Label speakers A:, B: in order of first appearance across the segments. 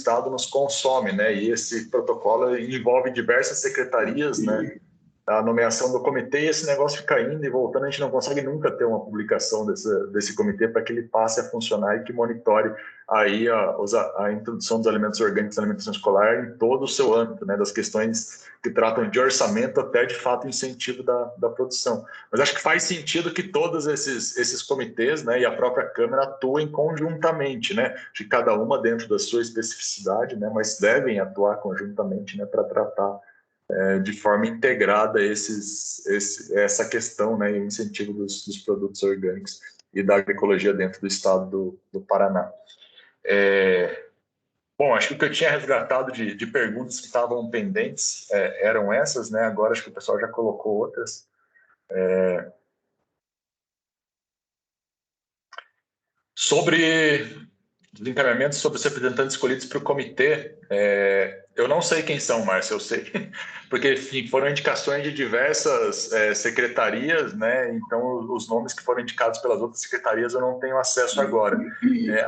A: Estado nos consome, né? E esse protocolo envolve diversas secretarias, né? A nomeação do comitê, e esse negócio fica indo e voltando, a gente não consegue nunca ter uma publicação desse comitê para que ele passe a funcionar e que monitore aí a introdução dos alimentos orgânicos na alimentação escolar em todo o seu âmbito, né, das questões que tratam de orçamento até, de fato, incentivo da produção. Mas acho que faz sentido que todos esses comitês, né, e a própria Câmara atuem conjuntamente, né, de cada uma dentro da sua especificidade, né, mas devem atuar conjuntamente, né, para tratar de forma integrada essa questão, né, e o incentivo dos produtos orgânicos e da agroecologia dentro do estado do Paraná. Bom, acho que o que eu tinha resgatado de perguntas que estavam pendentes eram essas, né? Agora acho que o pessoal já colocou outras. Sobre os encaminhamentos sobre os representantes escolhidos para o comitê, eu não sei quem são, Márcio, eu sei, porque enfim, foram indicações de diversas secretarias, né? Então os nomes que foram indicados pelas outras secretarias eu não tenho acesso agora.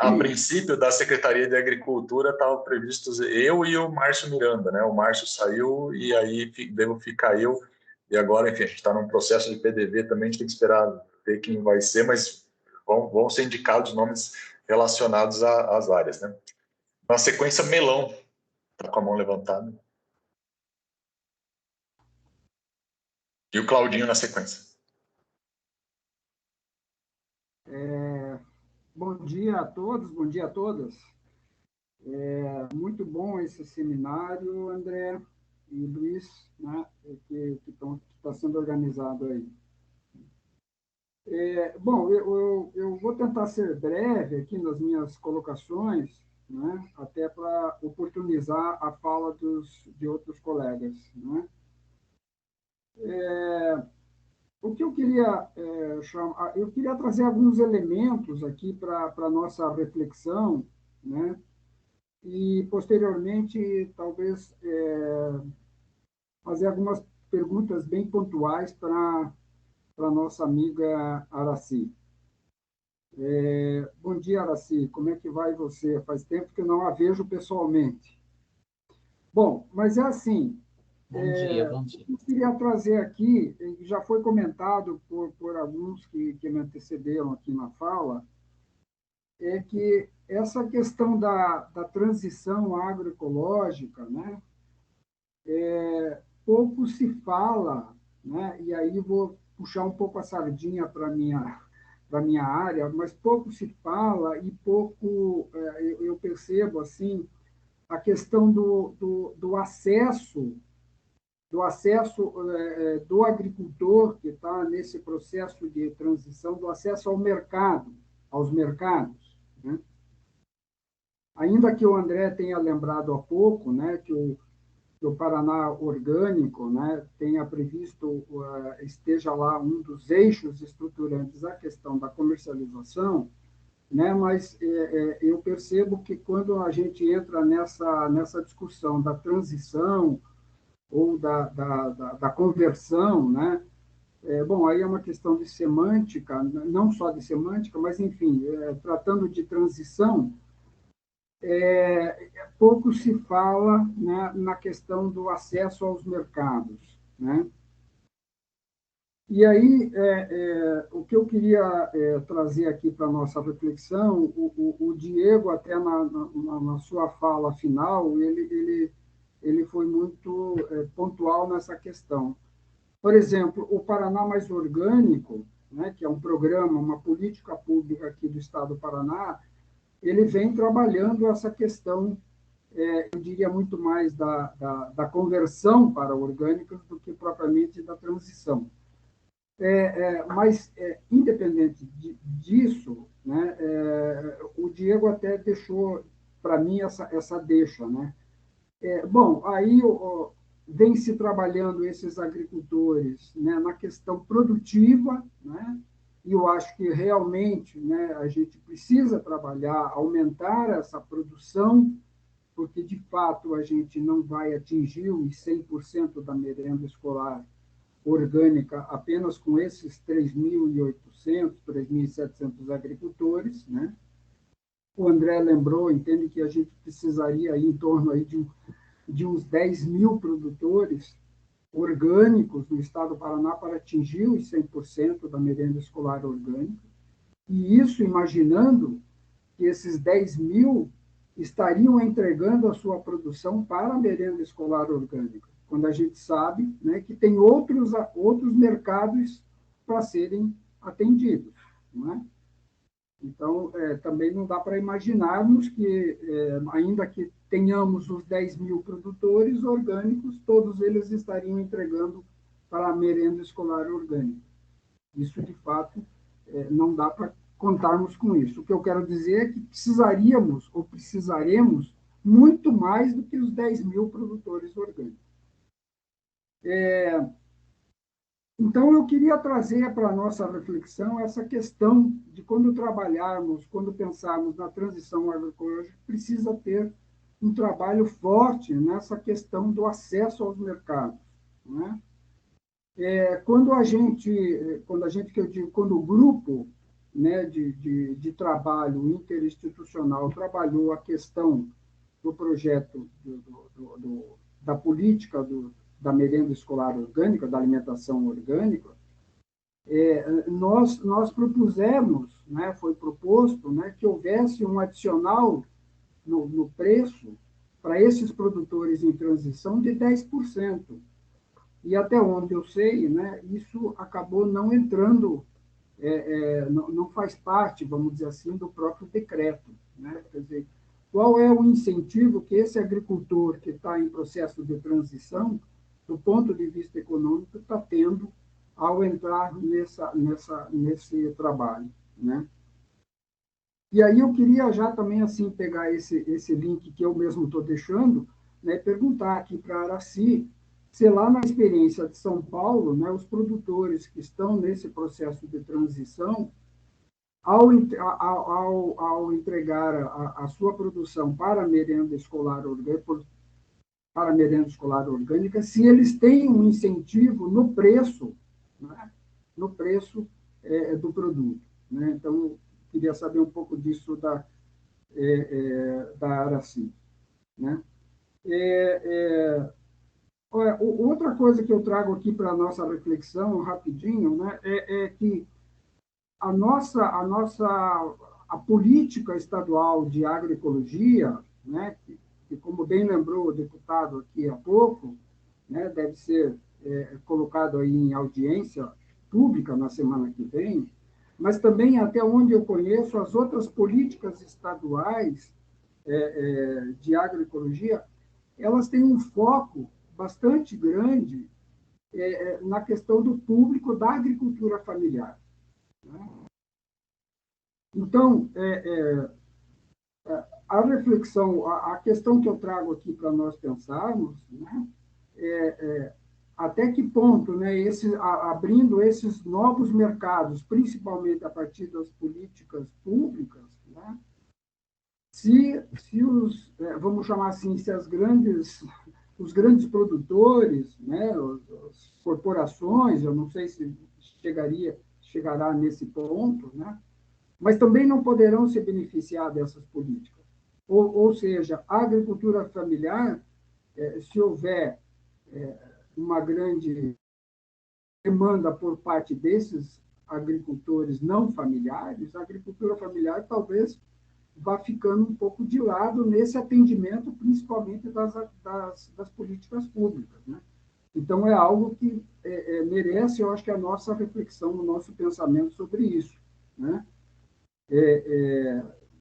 A: A princípio, da Secretaria de Agricultura estavam previstos eu e o Márcio Miranda, né? O Márcio saiu e aí devo ficar eu, e agora, enfim, a gente está num processo de PDV também, a gente tem que esperar ver quem vai ser, mas vão ser indicados nomes relacionados às áreas, né? Na sequência, Melão, está com a mão levantada. E o Claudinho na sequência.
B: Bom dia a todos, bom dia a todas. Muito bom esse seminário, André e Luiz, né, que está sendo organizado aí. Bom, eu vou tentar ser breve aqui nas minhas colocações, né, até para oportunizar a fala de outros colegas, né? O que eu queria chamar, eu queria trazer alguns elementos aqui para a nossa reflexão, né? E posteriormente talvez fazer algumas perguntas bem pontuais para a nossa amiga Araci. Bom dia, Araci. Como é que vai você? Faz tempo que eu não a vejo pessoalmente. Bom, mas é assim.
C: Bom dia, bom dia.
B: Eu queria trazer aqui, já foi comentado por alguns que me antecederam aqui na fala, é que essa questão da transição agroecológica, né, pouco se fala, né, e aí vou puxar um pouco a sardinha para minha área, mas pouco se fala e pouco eu percebo assim a questão do acesso do agricultor que está nesse processo de transição, do acesso ao mercado, aos mercados, né? Ainda que o André tenha lembrado há pouco, né, que o Paraná Orgânico, né, tenha previsto, esteja lá um dos eixos estruturantes a questão da comercialização, né, mas eu percebo que quando a gente entra nessa discussão da transição ou da conversão, né, bom, aí é uma questão de semântica, não só de semântica, mas, enfim, tratando de transição, pouco se fala, né, na questão do acesso aos mercados, né? E aí, o que eu queria trazer aqui para a nossa reflexão, o Diego, até na sua fala final, ele foi muito pontual nessa questão. Por exemplo, o Paraná Mais Orgânico, né, que é um programa, uma política pública aqui do Estado do Paraná, ele vem trabalhando essa questão, eu diria muito mais da conversão para orgânicos do que propriamente da transição. Mas, independente disso, né, o Diego até deixou para mim essa deixa, né? Bom, aí vem se trabalhando esses agricultores, né, na questão produtiva, né? E eu acho que realmente, né, a gente precisa trabalhar, aumentar essa produção, porque de fato a gente não vai atingir os 100% da merenda escolar orgânica apenas com esses 3.800, 3.700 agricultores, né? o André lembrou, entende que a gente precisaria aí, em torno aí de uns 10 mil produtores orgânicos no estado do Paraná para atingir os 100% da merenda escolar orgânica. E isso imaginando que esses 10 mil estariam entregando a sua produção para a merenda escolar orgânica, quando a gente sabe, né, que tem outros mercados para serem atendidos, não é? Então, também não dá para imaginarmos que, ainda que tenhamos os 10 mil produtores orgânicos, todos eles estariam entregando para a merenda escolar orgânica. Isso, de fato, não dá para contarmos com isso. O que eu quero dizer é que precisaríamos, ou precisaremos, muito mais do que os 10 mil produtores orgânicos. Então, eu queria trazer para a nossa reflexão essa questão de quando trabalharmos, quando pensarmos na transição agroecológica, precisa ter um trabalho forte nessa questão do acesso aos mercados, né? Quando que eu digo, quando o grupo, né, de trabalho interinstitucional trabalhou a questão do projeto da política da merenda escolar orgânica, da alimentação orgânica, nós propusemos, né, foi proposto, né, que houvesse um adicional no preço para esses produtores em transição de 10%. E até onde eu sei, né, isso acabou não entrando, não faz parte, vamos dizer assim, do próprio decreto, né? Quer dizer, qual é o incentivo que esse agricultor que está em processo de transição, do ponto de vista econômico, está tendo ao entrar nesse trabalho, né? E aí eu queria já também assim pegar esse link que eu mesmo estou deixando, né, e perguntar aqui para a Aracy se lá na experiência de São Paulo, né, os produtores que estão nesse processo de transição, ao entregar a sua produção para a merenda escolar orgânica, se eles têm um incentivo no preço, né, no preço do produto, né? Então, queria saber um pouco disso da Aracy, né? Outra coisa que eu trago aqui para a nossa reflexão, rapidinho, né, é que a política estadual de agroecologia, né, que, como bem lembrou o deputado aqui há pouco, né, deve ser colocado aí em audiência pública na semana que vem, mas também, até onde eu conheço, as outras políticas estaduais de agroecologia, elas têm um foco bastante grande na questão do público da agricultura familiar, né? Então, a reflexão, a questão que eu trago aqui para nós pensarmos, né, até que ponto, né, abrindo esses novos mercados, principalmente a partir das políticas públicas, né, se vamos chamar assim, se os grandes produtores, né, as corporações, eu não sei se chegará nesse ponto, né, mas também não poderão se beneficiar dessas políticas. Ou seja, a agricultura familiar, se houver uma grande demanda por parte desses agricultores não familiares, a agricultura familiar talvez vá ficando um pouco de lado nesse atendimento, principalmente das políticas públicas, né? Então, é algo que merece, eu acho que a nossa reflexão, o nosso pensamento sobre isso, né?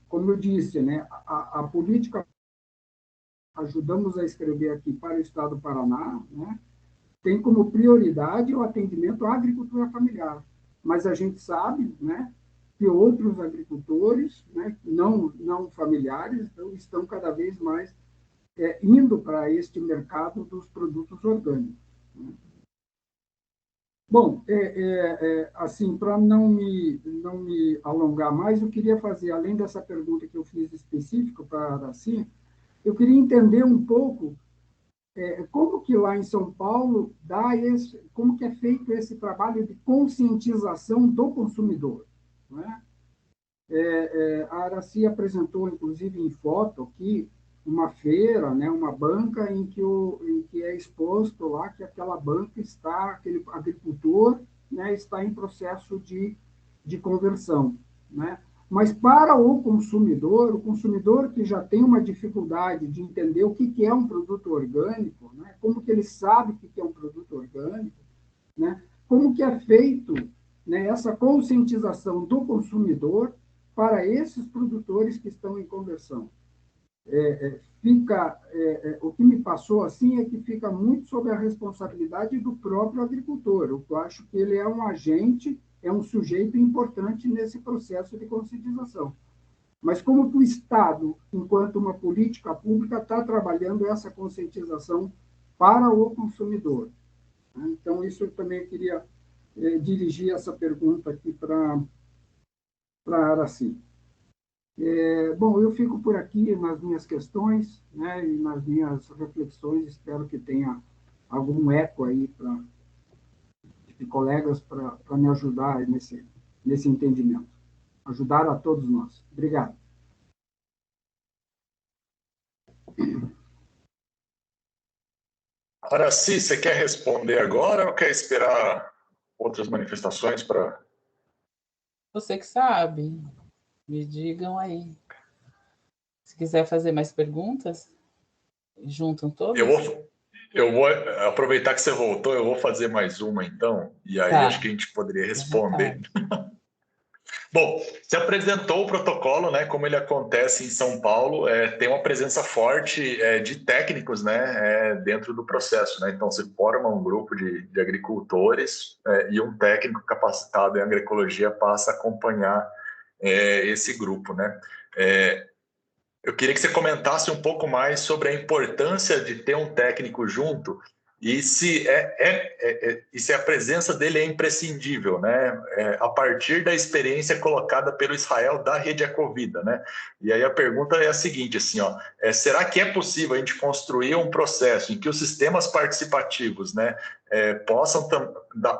B: Como eu disse, né, a política ajudamos a escrever aqui para o Estado do Paraná, né, tem como prioridade o atendimento à agricultura familiar. Mas a gente sabe, né, que outros agricultores, né, não familiares, estão cada vez mais indo para este mercado dos produtos orgânicos, né? Bom, assim, para não me alongar mais, eu queria fazer, além dessa pergunta que eu fiz específica para a Aracy, eu queria entender um pouco como que lá em São Paulo como que é feito esse trabalho de conscientização do consumidor, né? A Araci apresentou, inclusive, em foto aqui, uma feira, né, uma banca em que é exposto lá que aquela banca está, aquele agricultor, né, está em processo de conversão, né? Mas para o consumidor que já tem uma dificuldade de entender o que é um produto orgânico, né, como que ele sabe o que é um produto orgânico, né, como que é feito, né, essa conscientização do consumidor para esses produtores que estão em conversão. O que me passou assim é que fica muito sob a responsabilidade do próprio agricultor. Eu acho que ele é um agente, é um sujeito importante nesse processo de conscientização. Mas como que o Estado, enquanto uma política pública, está trabalhando essa conscientização para o consumidor? Então, isso eu também queria dirigir essa pergunta aqui para a Araci. Bom, eu fico por aqui nas minhas questões, né, e nas minhas reflexões. Espero que tenha algum eco aí de colegas para me ajudar nesse entendimento. Ajudar a todos nós. Obrigado.
A: Araci, você quer responder agora ou quer esperar outras manifestações para...
C: Você que sabe. Me digam aí. Se quiser fazer mais perguntas, juntam todas.
A: Eu vou aproveitar que você voltou, eu vou fazer mais uma então, e aí acho que a gente poderia responder. Bom, se apresentou o protocolo, né, como ele acontece em São Paulo, tem uma presença forte de técnicos, né, dentro do processo, né? Então se forma um grupo de agricultores e um técnico capacitado em agroecologia passa a acompanhar esse grupo, né? Eu queria que você comentasse um pouco mais sobre a importância de ter um técnico junto e se a presença dele é imprescindível, né? A partir da experiência colocada pelo Israel da Rede Ecovida, né? E aí a pergunta é a seguinte, assim, ó, será que é possível a gente construir um processo em que os sistemas participativos, né, possam,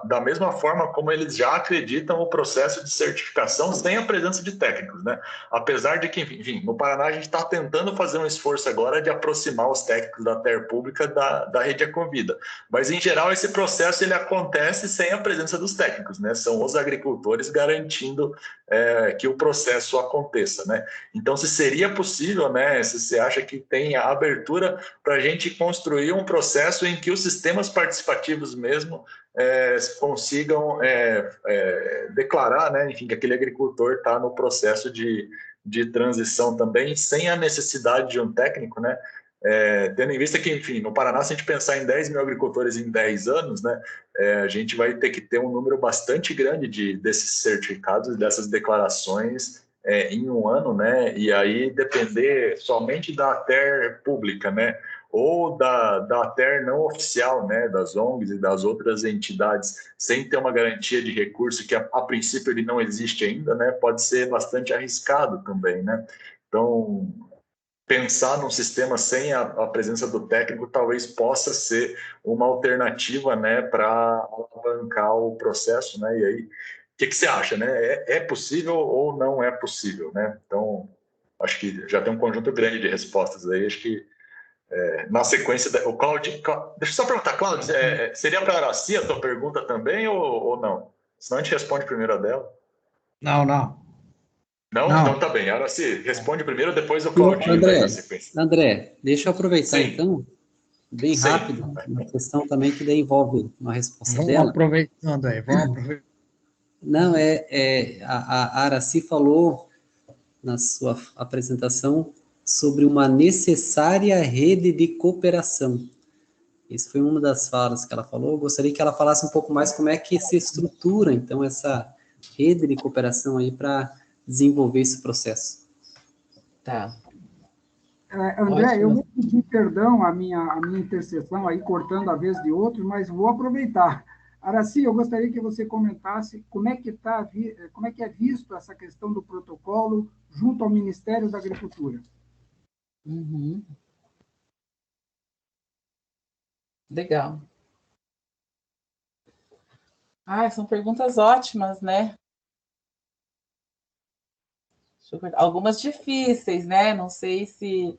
A: da mesma forma como eles já acreditam o processo de certificação sem a presença de técnicos, né? Apesar de que, enfim, no Paraná a gente está tentando fazer um esforço agora de aproximar os técnicos da terra pública da Rede Ecovida. Mas, em geral, esse processo ele acontece sem a presença dos técnicos, né? São os agricultores garantindo que o processo aconteça, né? Então, se seria possível, né? Se você acha que tem a abertura para a gente construir um processo em que os sistemas participativos mesmo consigam declarar, né? Enfim, que aquele agricultor está no processo de transição também, sem a necessidade de um técnico, né? Tendo em vista que, enfim, no Paraná, se a gente pensar em 10 mil agricultores em 10 anos, né, a gente vai ter que ter um número bastante grande desses certificados, dessas declarações em um ano, né, e aí depender somente da ATER pública, né, ou da ATER não oficial, né, das ONGs e das outras entidades, sem ter uma garantia de recurso que a princípio ele não existe ainda, né, pode ser bastante arriscado também, né. Então, pensar num sistema sem a presença do técnico talvez possa ser uma alternativa, né, para alavancar o processo, né? E aí, o que você acha, né? É possível ou não é possível, né? Então, acho que já tem um conjunto grande de respostas aí. Acho que na sequência, o Cláudio, deixa eu só perguntar, Cláudio, seria para a Araci a tua pergunta também ou não? Senão a gente responde primeiro a dela.
D: Não, não.
A: Não?
D: Não.
A: Então tá bem. Araci, responde primeiro, depois o Claudinho daí na sequência.
E: André, deixa eu aproveitar. Sim. Então, bem
A: Sim.
E: rápido, uma questão também que daí envolve uma resposta
D: vamos
E: dela.
D: Aproveitando aí, vamos aproveitar.
E: Não, a Araci falou na sua apresentação sobre uma necessária rede de cooperação. Isso foi uma das falas que ela falou. Eu gostaria que ela falasse um pouco mais como é que se estrutura, então, essa rede de cooperação aí para desenvolver esse processo.
C: Tá.
B: André, eu vou pedir perdão à minha intercessão aí, cortando a vez de outros, mas vou aproveitar. Araci, eu gostaria que você comentasse como é que é visto essa questão do protocolo junto ao Ministério da Agricultura.
C: Uhum. Legal. São perguntas ótimas, né? Algumas difíceis, né? Não sei se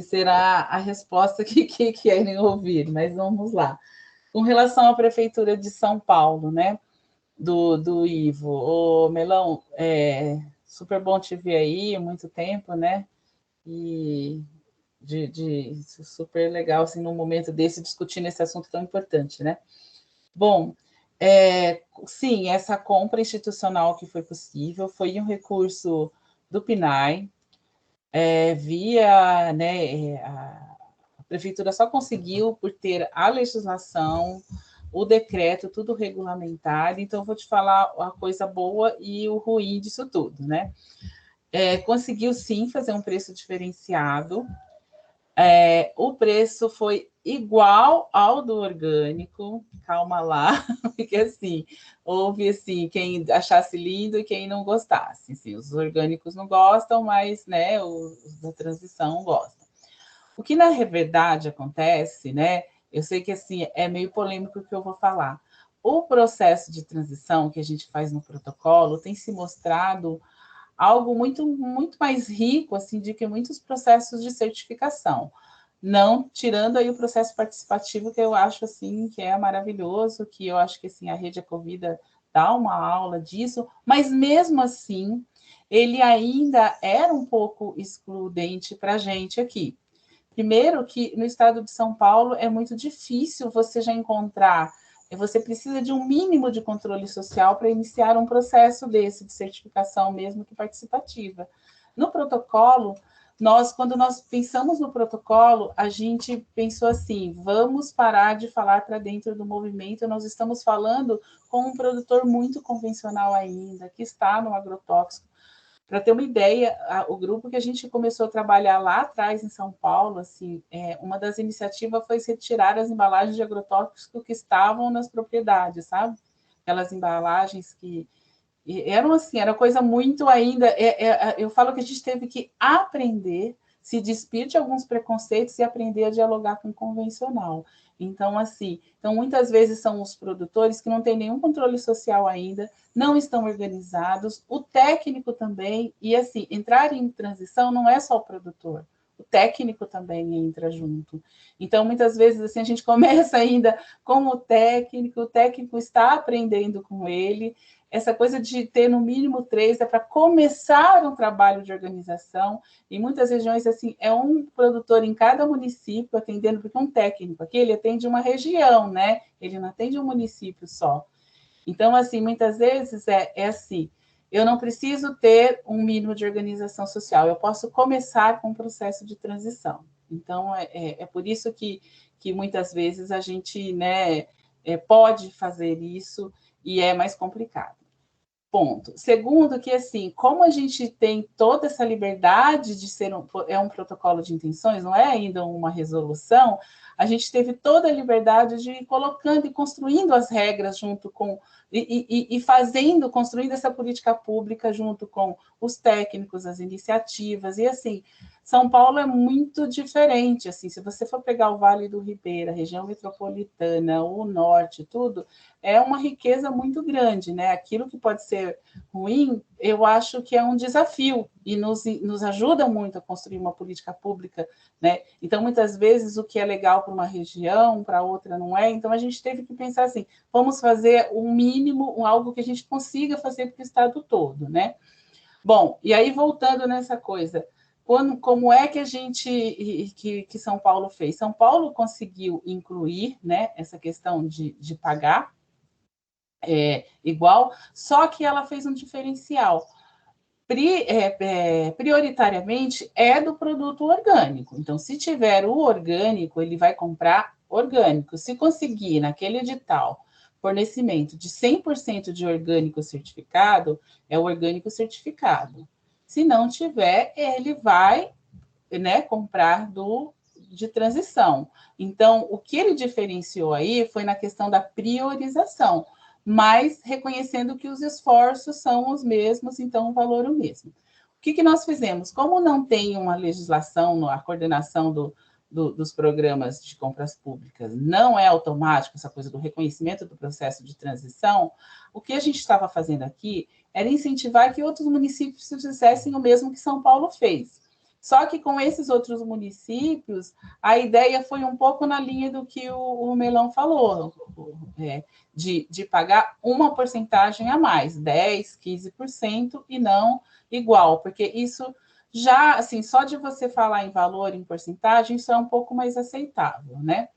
C: será a resposta que querem ouvir, mas vamos lá. Com relação à Prefeitura de São Paulo, né? Do Ivo. Ô, Melão, super bom te ver aí, há muito tempo, né? E super legal, assim, num momento desse, discutindo esse assunto tão importante, né? Bom, sim, essa compra institucional que foi possível foi um recurso do PNAE, via, né, a Prefeitura só conseguiu por ter a legislação, o decreto, tudo regulamentado. Então, eu vou te falar a coisa boa e o ruim disso tudo, né? Conseguiu, sim, fazer um preço diferenciado. O preço foi igual ao do orgânico, calma lá, porque assim, houve assim, quem achasse lindo e quem não gostasse. Assim, os orgânicos não gostam, mas né, os da transição gostam. O que na verdade acontece, né? Eu sei que assim é meio polêmico o que eu vou falar. O processo de transição que a gente faz no protocolo tem se mostrado algo muito, muito mais rico assim, do que muitos processos de certificação. Não tirando aí o processo participativo, que eu acho assim que é maravilhoso, que eu acho que assim, a Rede Ecovida dá uma aula disso, mas mesmo assim, ele ainda era um pouco excludente para a gente aqui. Primeiro que no estado de São Paulo é muito difícil você já encontrar, você precisa de um mínimo de controle social para iniciar um processo desse de certificação, mesmo que participativa. No protocolo, quando nós pensamos no protocolo, a gente pensou assim, vamos parar de falar para dentro do movimento, nós estamos falando com um produtor muito convencional ainda, que está no agrotóxico. Para ter uma ideia, o grupo que a gente começou a trabalhar lá atrás em São Paulo, assim, uma das iniciativas foi retirar as embalagens de agrotóxico que estavam nas propriedades, sabe? Aquelas embalagens que eram assim, era coisa muito ainda. Eu falo que a gente teve que aprender, se despir de alguns preconceitos e aprender a dialogar com o convencional. Então, assim, muitas vezes são os produtores que não têm nenhum controle social ainda, não estão organizados, o técnico também, e assim, entrar em transição não é só o produtor, o técnico também entra junto. Então, muitas vezes, assim, a gente começa ainda com o técnico está aprendendo com ele. Essa coisa de ter no mínimo 3 é para começar um trabalho de organização. Em muitas regiões, assim, é um produtor em cada município atendendo, porque um técnico aqui, ele atende uma região, né? Ele não atende um município só. Então, assim, muitas vezes é assim, eu não preciso ter um mínimo de organização social, eu posso começar com um processo de transição. Então, é por isso que muitas vezes a gente, né, pode fazer isso e é mais complicado. Ponto. Segundo, que assim, como a gente tem toda essa liberdade de ser um protocolo de intenções, não é ainda uma resolução, a gente teve toda a liberdade de ir colocando e construindo as regras junto com construindo essa política pública junto com os técnicos, as iniciativas, e assim, São Paulo é muito diferente, assim, se você for pegar o Vale do Ribeira, a região metropolitana, o norte, tudo, é uma riqueza muito grande, né? Aquilo que pode ser ruim, eu acho que é um desafio e nos ajuda muito a construir uma política pública, né? Então, muitas vezes, o que é legal para uma região, para outra não é. Então, a gente teve que pensar assim, vamos fazer um mínimo, algo que a gente consiga fazer para o estado todo, né? Bom, e aí, voltando nessa coisa, como é que a gente, que São Paulo fez? São Paulo conseguiu incluir, né, essa questão de pagar igual, só que ela fez um diferencial. Prioritariamente é do produto orgânico. Então, se tiver o orgânico, ele vai comprar orgânico. Se conseguir, naquele edital, fornecimento de 100% de orgânico certificado, é o orgânico certificado. Se não tiver, ele vai, né, comprar de transição. Então, o que ele diferenciou aí foi na questão da priorização, mas reconhecendo que os esforços são os mesmos, então o valor é o mesmo. O que nós fizemos? Como não tem uma legislação, a coordenação dos programas de compras públicas não é automático, essa coisa do reconhecimento do processo de transição, o que a gente estava fazendo aqui era incentivar que outros municípios fizessem o mesmo que São Paulo fez. Só que com esses outros municípios, a ideia foi um pouco na linha do que o Melão falou, de pagar uma porcentagem a mais, 10%, 15%, e não igual, porque isso já, assim, só de você falar em valor, em porcentagem, isso é um pouco mais aceitável, né?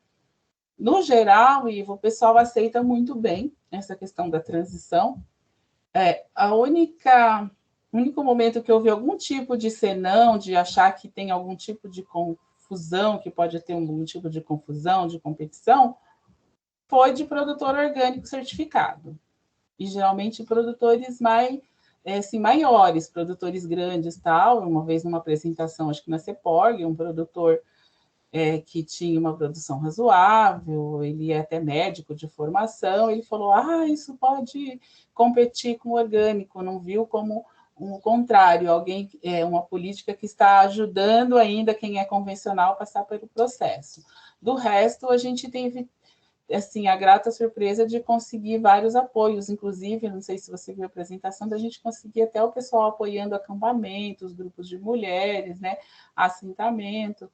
C: No geral, Ivo, o pessoal aceita muito bem essa questão da transição. O único momento que houve algum tipo de senão, de achar que tem algum tipo de confusão, que pode ter algum tipo de confusão, de competição, foi de produtor orgânico certificado. E geralmente produtores maiores, produtores grandes, tal. Uma vez numa apresentação, acho que na CEPORG, um produtor que tinha uma produção razoável, ele é até médico de formação, ele falou, isso pode competir com o orgânico, não viu como o contrário, uma política que está ajudando ainda quem é convencional a passar pelo processo. Do resto, a gente teve assim, a grata surpresa de conseguir vários apoios, inclusive, não sei se você viu a apresentação, da gente conseguir até o pessoal apoiando acampamentos, grupos de mulheres, né, assentamento,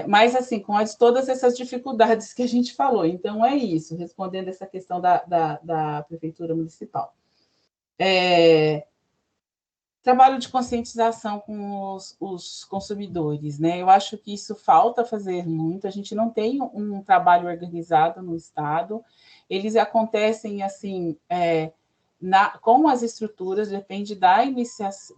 C: mas assim, com todas essas dificuldades que a gente falou. Então, é isso, respondendo essa questão da Prefeitura Municipal. Trabalho de conscientização com os consumidores, né? Eu acho que isso falta fazer muito, a gente não tem um trabalho organizado no Estado, eles acontecem assim, com as estruturas, depende da iniciação,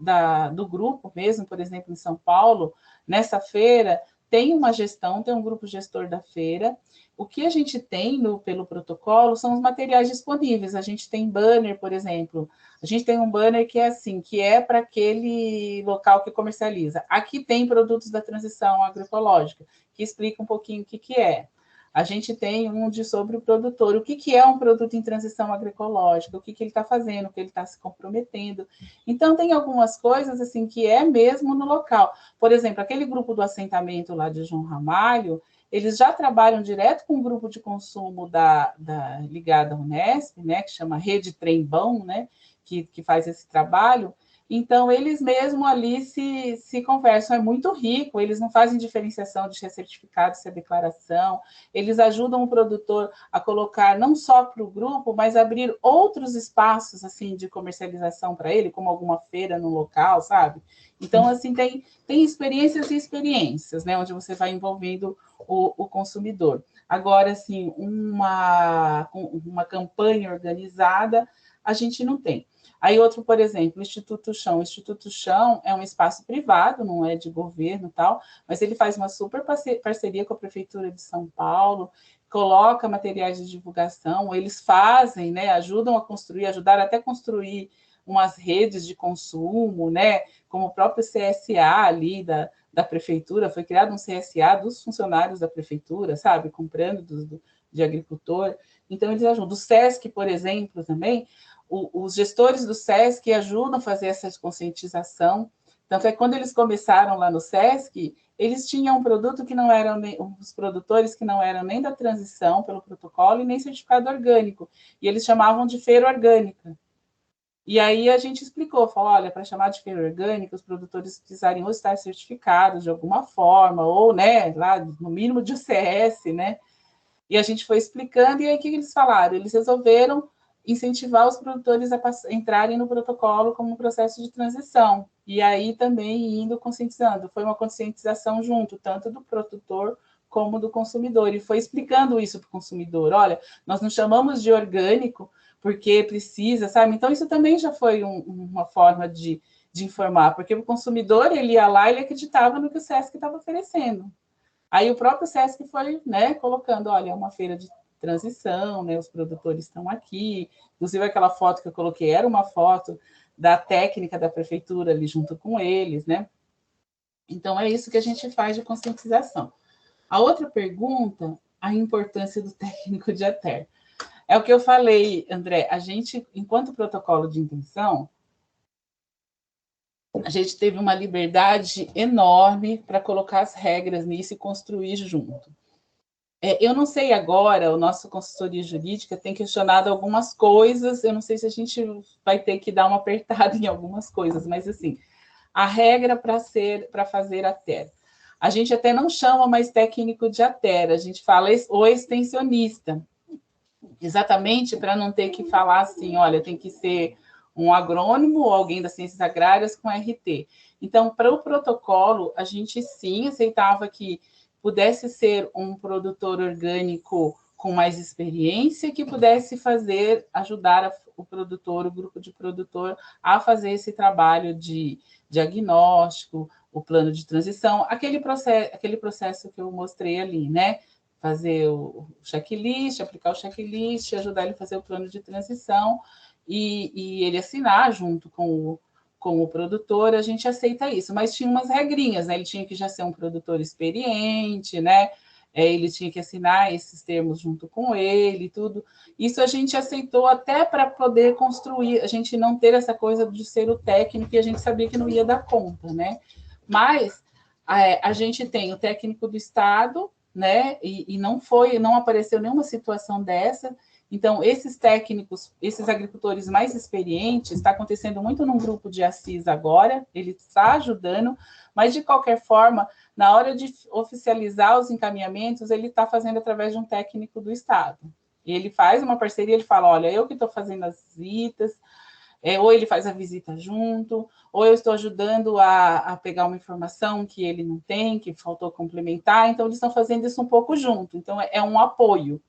C: do grupo mesmo, por exemplo, em São Paulo, nessa feira, tem uma gestão, tem um grupo gestor da feira. O que a gente tem pelo protocolo são os materiais disponíveis. A gente tem banner, por exemplo. A gente tem um banner que é assim, que é para aquele local que comercializa. Aqui tem produtos da transição agroecológica, que explica um pouquinho o que é. A gente tem sobre o produtor, o que é um produto em transição agroecológica, o que ele está fazendo, o que ele está se comprometendo. Então, tem algumas coisas assim que é mesmo no local. Por exemplo, aquele grupo do assentamento lá de João Ramalho, eles já trabalham direto com um grupo de consumo ligado à Unesp, né, que chama Rede Trembão, né, que faz esse trabalho. Então, eles mesmo ali se conversam, é muito rico, eles não fazem diferenciação de se é certificado, se é declaração, eles ajudam o produtor a colocar não só para o grupo, mas abrir outros espaços assim de comercialização para ele, como alguma feira no local, sabe? Então, assim, tem experiências e experiências, né, onde você vai envolvendo o consumidor. Agora, assim, uma campanha organizada, a gente não tem. Aí outro, por exemplo, Instituto Chão. O Instituto Chão é um espaço privado, não é de governo e tal, mas ele faz uma super parceria com a Prefeitura de São Paulo, coloca materiais de divulgação, eles fazem, né, ajudam a construir, ajudaram até a construir umas redes de consumo, né, como o próprio CSA ali da Prefeitura, foi criado um CSA dos funcionários da Prefeitura, sabe, comprando de agricultor. Então, eles ajudam. O SESC, por exemplo, também, os gestores do SESC ajudam a fazer essa conscientização. Tanto é que quando eles começaram lá no SESC, eles tinham um produto que não eram os produtores que não eram nem da transição pelo protocolo e nem certificado orgânico, e eles chamavam de feira orgânica. E aí a gente explicou, falou, olha, para chamar de feira orgânica, os produtores precisariam estar certificados de alguma forma, ou, né, lá no mínimo de UCS, né? E a gente foi explicando, e aí o que eles falaram? Eles resolveram incentivar os produtores a entrarem no protocolo como um processo de transição. E aí também indo conscientizando. Foi uma conscientização junto, tanto do produtor como do consumidor. E foi explicando isso para o consumidor. Olha, nós não chamamos de orgânico porque precisa, sabe? Então, isso também já foi uma forma de informar, porque o consumidor, ele ia lá e ele acreditava no que o SESC estava oferecendo. Aí o próprio SESC foi, né, colocando, olha, é uma feira de transição, né, os produtores estão aqui, inclusive aquela foto que eu coloquei era uma foto da técnica da prefeitura ali junto com eles, né? Então, é isso que a gente faz de conscientização. A outra pergunta, a importância do técnico de ATER. É o que eu falei, André, a gente, enquanto protocolo de intenção, a gente teve uma liberdade enorme para colocar as regras nisso e construir junto. Eu não sei agora, o nosso consultoria jurídica tem questionado algumas coisas, eu não sei se a gente vai ter que dar uma apertada em algumas coisas, mas assim, a regra para fazer a TER. A gente até não chama mais técnico de ATER, a gente fala o extensionista, exatamente para não ter que falar assim, olha, tem que ser um agrônomo ou alguém das ciências agrárias com RT. Então, para o protocolo, a gente sim aceitava que pudesse ser um produtor orgânico com mais experiência, que pudesse ajudar o produtor, o grupo de produtor, a fazer esse trabalho de diagnóstico, o plano de transição, aquele processo que eu mostrei ali, né? Fazer o checklist, aplicar o checklist, ajudar ele a fazer o plano de transição e ele assinar junto com o produtor, a gente aceita isso, mas tinha umas regrinhas, né? Ele tinha que já ser um produtor experiente, né? Ele tinha que assinar esses termos junto com ele, tudo. Isso a gente aceitou até para poder construir, a gente não ter essa coisa de ser o técnico, e a gente sabia que não ia dar conta, né? Mas a gente tem o técnico do Estado, né? E não apareceu nenhuma situação dessa. Então, esses técnicos, esses agricultores mais experientes, está acontecendo muito num grupo de Assis agora, ele está ajudando, mas, de qualquer forma, na hora de oficializar os encaminhamentos, ele está fazendo através de um técnico do Estado. E ele faz uma parceria, ele fala, olha, eu que estou fazendo as visitas, ou ele faz a visita junto, ou eu estou ajudando a pegar uma informação que ele não tem, que faltou complementar, então eles estão fazendo isso um pouco junto, então é um apoio.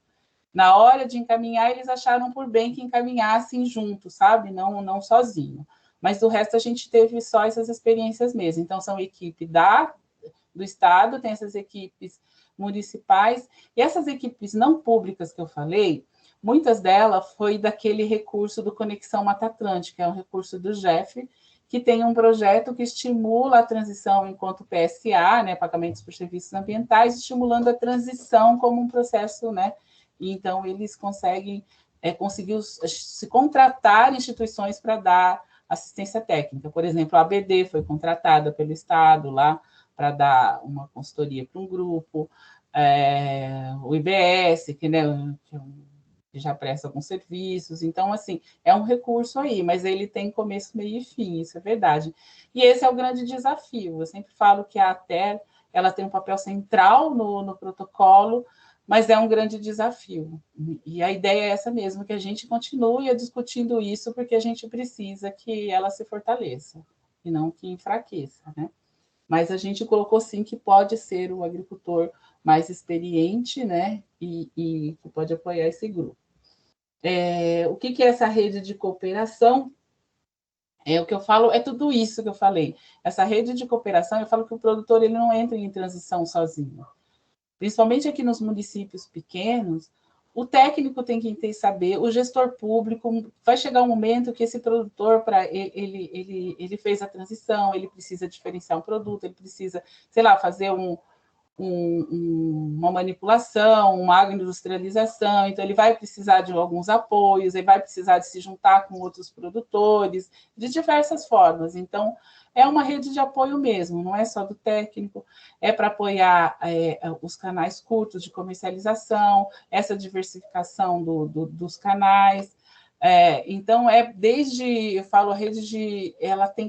C: Na hora de encaminhar, eles acharam por bem que encaminhassem junto, sabe? Não sozinho. Mas do resto, a gente teve só essas experiências mesmo. Então, são equipe do Estado, tem essas equipes municipais, e essas equipes não públicas que eu falei, muitas delas foi daquele recurso do Conexão Mata Atlântica, que é um recurso do GEF, que tem um projeto que estimula a transição enquanto PSA, né, pagamentos por serviços ambientais, estimulando a transição como um processo, né? E então, eles conseguem se contratar instituições para dar assistência técnica. Por exemplo, a ABD foi contratada pelo Estado lá para dar uma consultoria para um grupo, o IBS, que já presta alguns serviços. Então, assim, é um recurso aí, mas ele tem começo, meio e fim, isso é verdade. E esse é o grande desafio. Eu sempre falo que a ATER ela tem um papel central no protocolo, mas é um grande desafio. E a ideia é essa mesmo, que a gente continue discutindo isso, porque a gente precisa que ela se fortaleça, e não que enfraqueça, né? Mas a gente colocou, sim, que pode ser o agricultor mais experiente, né? E que pode apoiar esse grupo. O que é essa rede de cooperação? O que eu falo é tudo isso que eu falei. Essa rede de cooperação, eu falo que o produtor ele não entra em transição sozinho. Principalmente aqui nos municípios pequenos, o técnico tem que saber, o gestor público, vai chegar um momento que esse produtor, ele fez a transição, ele precisa diferenciar um produto, ele precisa, sei lá, fazer uma manipulação, uma agroindustrialização, então ele vai precisar de alguns apoios, ele vai precisar de se juntar com outros produtores, de diversas formas. Então, é uma rede de apoio mesmo, não é só do técnico, é para apoiar os canais curtos de comercialização, essa diversificação dos canais. Então, desde, eu falo, a rede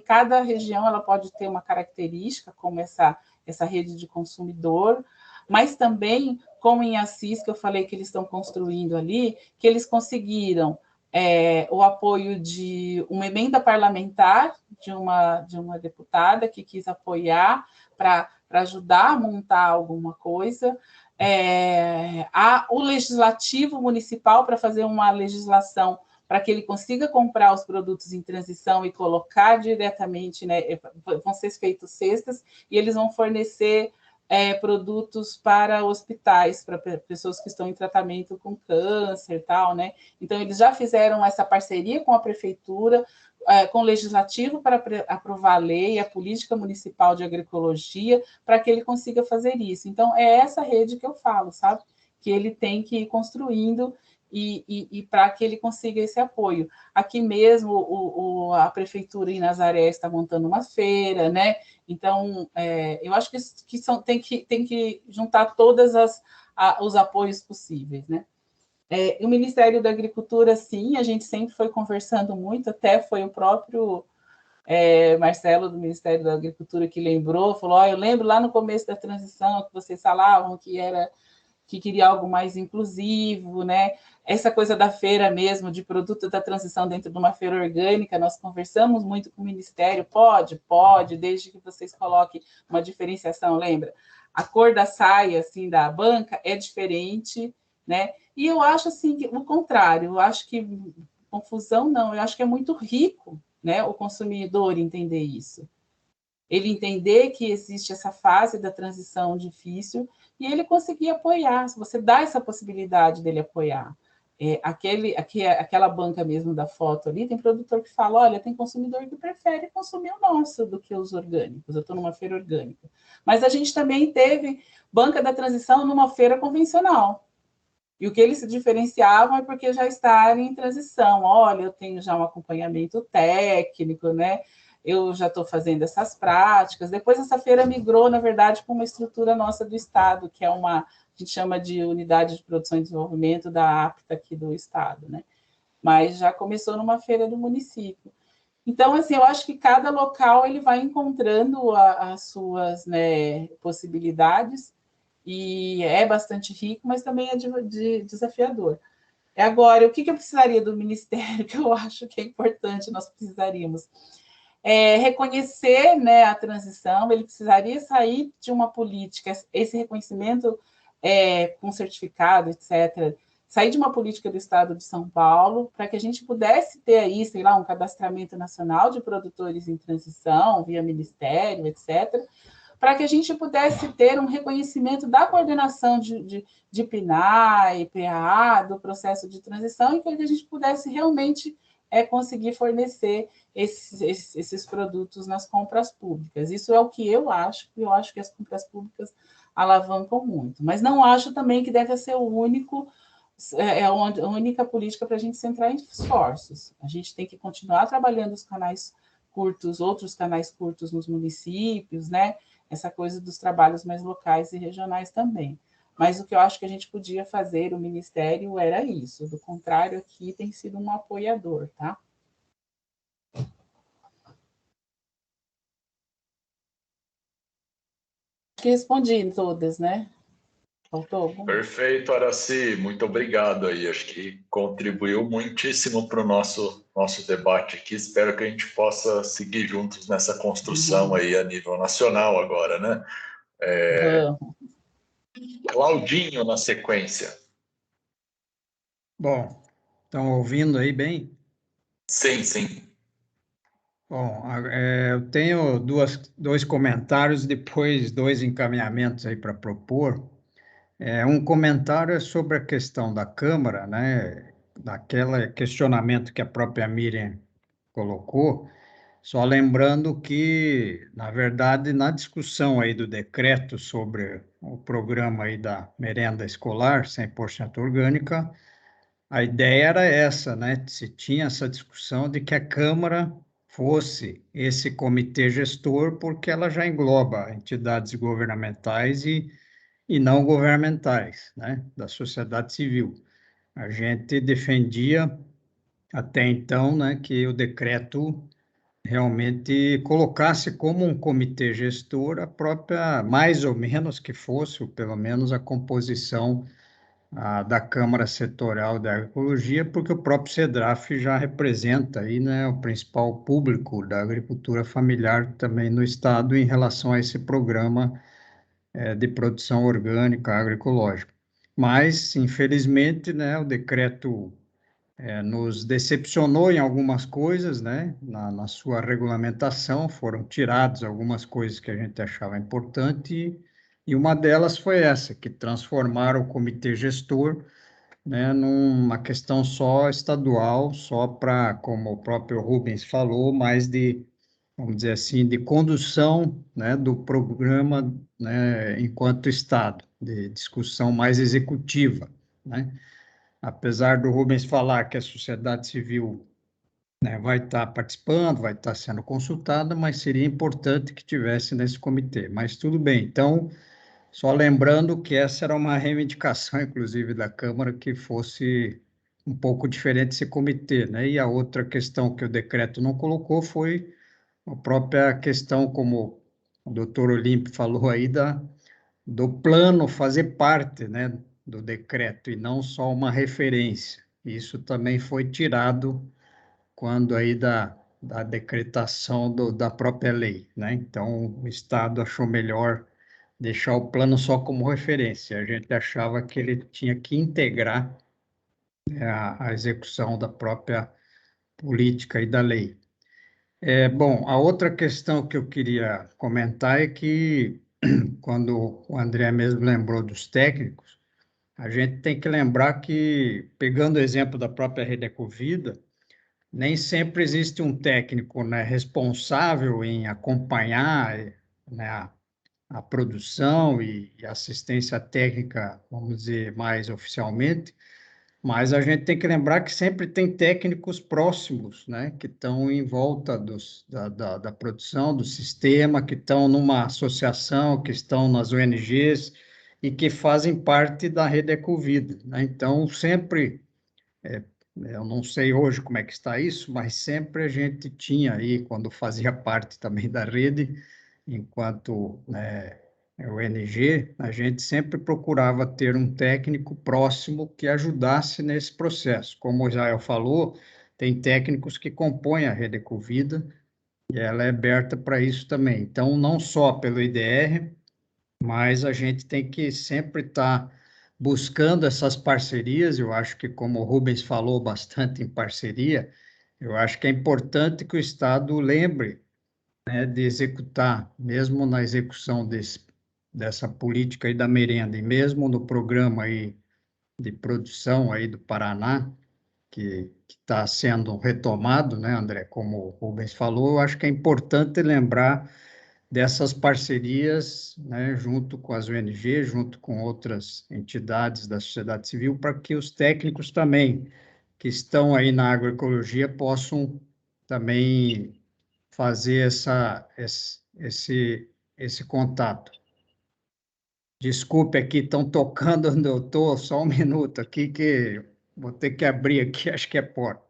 C: cada região ela pode ter uma característica, como essa rede de consumidor, mas também, como em Assis, que eu falei que eles estão construindo ali, que eles conseguiram o apoio de uma emenda parlamentar de uma deputada que quis apoiar para ajudar a montar alguma coisa, o legislativo municipal para fazer uma legislação para que ele consiga comprar os produtos em transição e colocar diretamente, né, vão ser feitos cestas, e eles vão fornecer produtos para hospitais, para pessoas que estão em tratamento com câncer e tal, né? Então, eles já fizeram essa parceria com a prefeitura, com o legislativo para aprovar a lei, a política municipal de agroecologia, para que ele consiga fazer isso. Então, é essa rede que eu falo, sabe? Que ele tem que ir construindo e para que ele consiga esse apoio. Aqui mesmo, a prefeitura em Nazaré está montando uma feira, né? Então, eu acho que tem que juntar todas os apoios possíveis, né? O Ministério da Agricultura, sim, a gente sempre foi conversando muito, até foi o próprio Marcelo, do Ministério da Agricultura, que lembrou, falou, eu lembro lá no começo da transição que vocês falavam que queria algo mais inclusivo, né? Essa coisa da feira mesmo, de produto da transição dentro de uma feira orgânica, nós conversamos muito com o Ministério, pode, desde que vocês coloquem uma diferenciação, lembra? A cor da saia, assim, da banca é diferente, né? E eu acho, assim, que, o contrário, eu acho que, confusão não, eu acho que é muito rico, né, o consumidor entender isso. Ele entender que existe essa fase da transição difícil e ele conseguir apoiar, se você dá essa possibilidade dele apoiar. Aquela banca mesmo da foto ali, tem produtor que fala, olha, tem consumidor que prefere consumir o nosso do que os orgânicos, eu estou numa feira orgânica. Mas a gente também teve banca da transição numa feira convencional. E o que eles se diferenciavam é porque já estarem em transição. Olha, eu tenho já um acompanhamento técnico, né? Eu já estou fazendo essas práticas. Depois essa feira migrou, na verdade, para uma estrutura nossa do Estado, que é a gente chama de Unidade de Produção e Desenvolvimento da APTA aqui do Estado, né? Mas já começou numa feira do município. Então, assim, eu acho que cada local ele vai encontrando as suas, né, possibilidades, e é bastante rico, mas também é desafiador. Agora, o que eu precisaria do Ministério, que eu acho que é importante, nós precisaríamos reconhecer, né, a transição, ele precisaria sair de uma política, esse reconhecimento com certificado, etc., sair de uma política do Estado de São Paulo, para que a gente pudesse ter aí, sei lá, um cadastramento nacional de produtores em transição, via Ministério, etc., para que a gente pudesse ter um reconhecimento da coordenação de PNAE, PAA, do processo de transição, e que a gente pudesse realmente conseguir fornecer esses produtos nas compras públicas. Isso é o que eu acho que as compras públicas alavancam muito. Mas não acho também que deve ser a única política para a gente centrar em esforços. A gente tem que continuar trabalhando os canais curtos, outros canais curtos nos municípios, né? Essa coisa dos trabalhos mais locais e regionais também. Mas o que eu acho que a gente podia fazer, o Ministério, era isso. Do contrário, aqui tem sido um apoiador, tá? Acho que respondi todas, né? Faltou alguma?
A: Perfeito, Araci. Muito obrigado aí. Acho que contribuiu muitíssimo para o nosso debate aqui. Espero que a gente possa seguir juntos nessa construção aí a nível nacional agora, né?
C: Vamos.
A: Claudinho na sequência.
D: Bom, estão ouvindo aí bem?
A: Sim, sim.
D: Bom, eu tenho dois comentários, depois dois encaminhamentos aí para propor. Um comentário é sobre a questão da Câmara, né? Daquele questionamento que a própria Miriam colocou, só lembrando que, na verdade, na discussão aí do decreto sobre o programa aí da merenda escolar 100% orgânica, a ideia era essa, né? Se tinha essa discussão de que a Câmara fosse esse comitê gestor, porque ela já engloba entidades governamentais e não governamentais, né? Da sociedade civil. A gente defendia até então, né, que o decreto realmente colocasse como um comitê gestor a própria, mais ou menos que fosse, ou pelo menos a composição da Câmara Setorial da Agroecologia, porque o próprio CEDRAF já representa aí, né, o principal público da agricultura familiar também no estado em relação a esse programa de produção orgânica agroecológica. Mas, infelizmente, né, o decreto nos decepcionou em algumas coisas, né? Na sua regulamentação foram tiradas algumas coisas que a gente achava importante e uma delas foi essa, que transformaram o comitê gestor, né, numa questão só estadual, só para, como o próprio Rubens falou, mais de, vamos dizer assim, de condução, né, do programa, né, enquanto Estado, de discussão mais executiva, né? Apesar do Rubens falar que a sociedade civil, né, vai estar participando, vai estar sendo consultada, mas seria importante que tivesse nesse comitê. Mas tudo bem, então, Só lembrando que essa era uma reivindicação, inclusive, da Câmara, que fosse um pouco diferente esse comitê, né? E a outra questão que o decreto não colocou foi a própria questão, como o doutor Olímpio falou aí, do plano fazer parte, né, do decreto e não só uma referência. Isso também foi tirado quando aí da decretação da própria lei, né? Então, o Estado achou melhor deixar o plano só como referência. A gente achava que ele tinha que integrar, né, a execução da própria política e da lei. Bom, a outra questão que eu queria comentar é que, quando o André mesmo lembrou dos técnicos, a gente tem que lembrar que, pegando o exemplo da própria Rede Ecovida, nem sempre existe um técnico, né, responsável em acompanhar, né, a produção e assistência técnica, vamos dizer, mais oficialmente, mas a gente tem que lembrar que sempre tem técnicos próximos, né, que estão em volta da produção, do sistema, que estão numa associação, que estão nas ONGs e que fazem parte da Rede Ecovida, né? Então, sempre, eu não sei hoje como é que está isso, mas sempre a gente tinha aí, quando fazia parte também da rede, enquanto, né, ONG, a gente sempre procurava ter um técnico próximo que ajudasse nesse processo. Como o Israel falou, tem técnicos que compõem a Rede Ecovida e ela é aberta para isso também. Então, não só pelo IDR, mas a gente tem que sempre estar buscando essas parcerias. Eu acho que, como o Rubens falou bastante em parceria, eu acho que é importante que o Estado lembre, né, de executar, mesmo na execução dessa política aí da merenda, e mesmo no programa aí de produção aí do Paraná, que está sendo retomado, né, André, como o Rubens falou, eu acho que é importante lembrar dessas parcerias, né, junto com as ONGs, junto com outras entidades da sociedade civil, para que os técnicos também, que estão aí na agroecologia, possam também fazer esse contato. Desculpe aqui, estão tocando onde eu estou, só um minuto aqui que vou ter que abrir aqui, acho que é porta.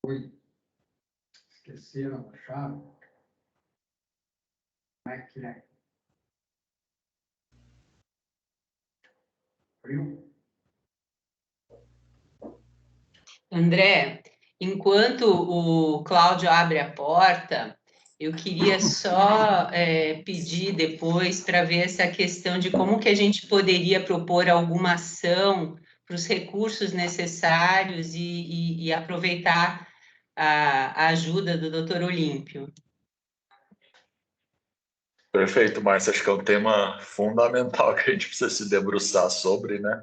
D: Oi, esqueceram a chave? Como é que é? Frio?
F: André, enquanto o Cláudio abre a porta, eu queria só pedir depois para ver essa questão de como que a gente poderia propor alguma ação para os recursos necessários e aproveitar a ajuda do Dr. Olímpio.
A: Perfeito, Márcio. Acho que é um tema fundamental que a gente precisa se debruçar sobre, né?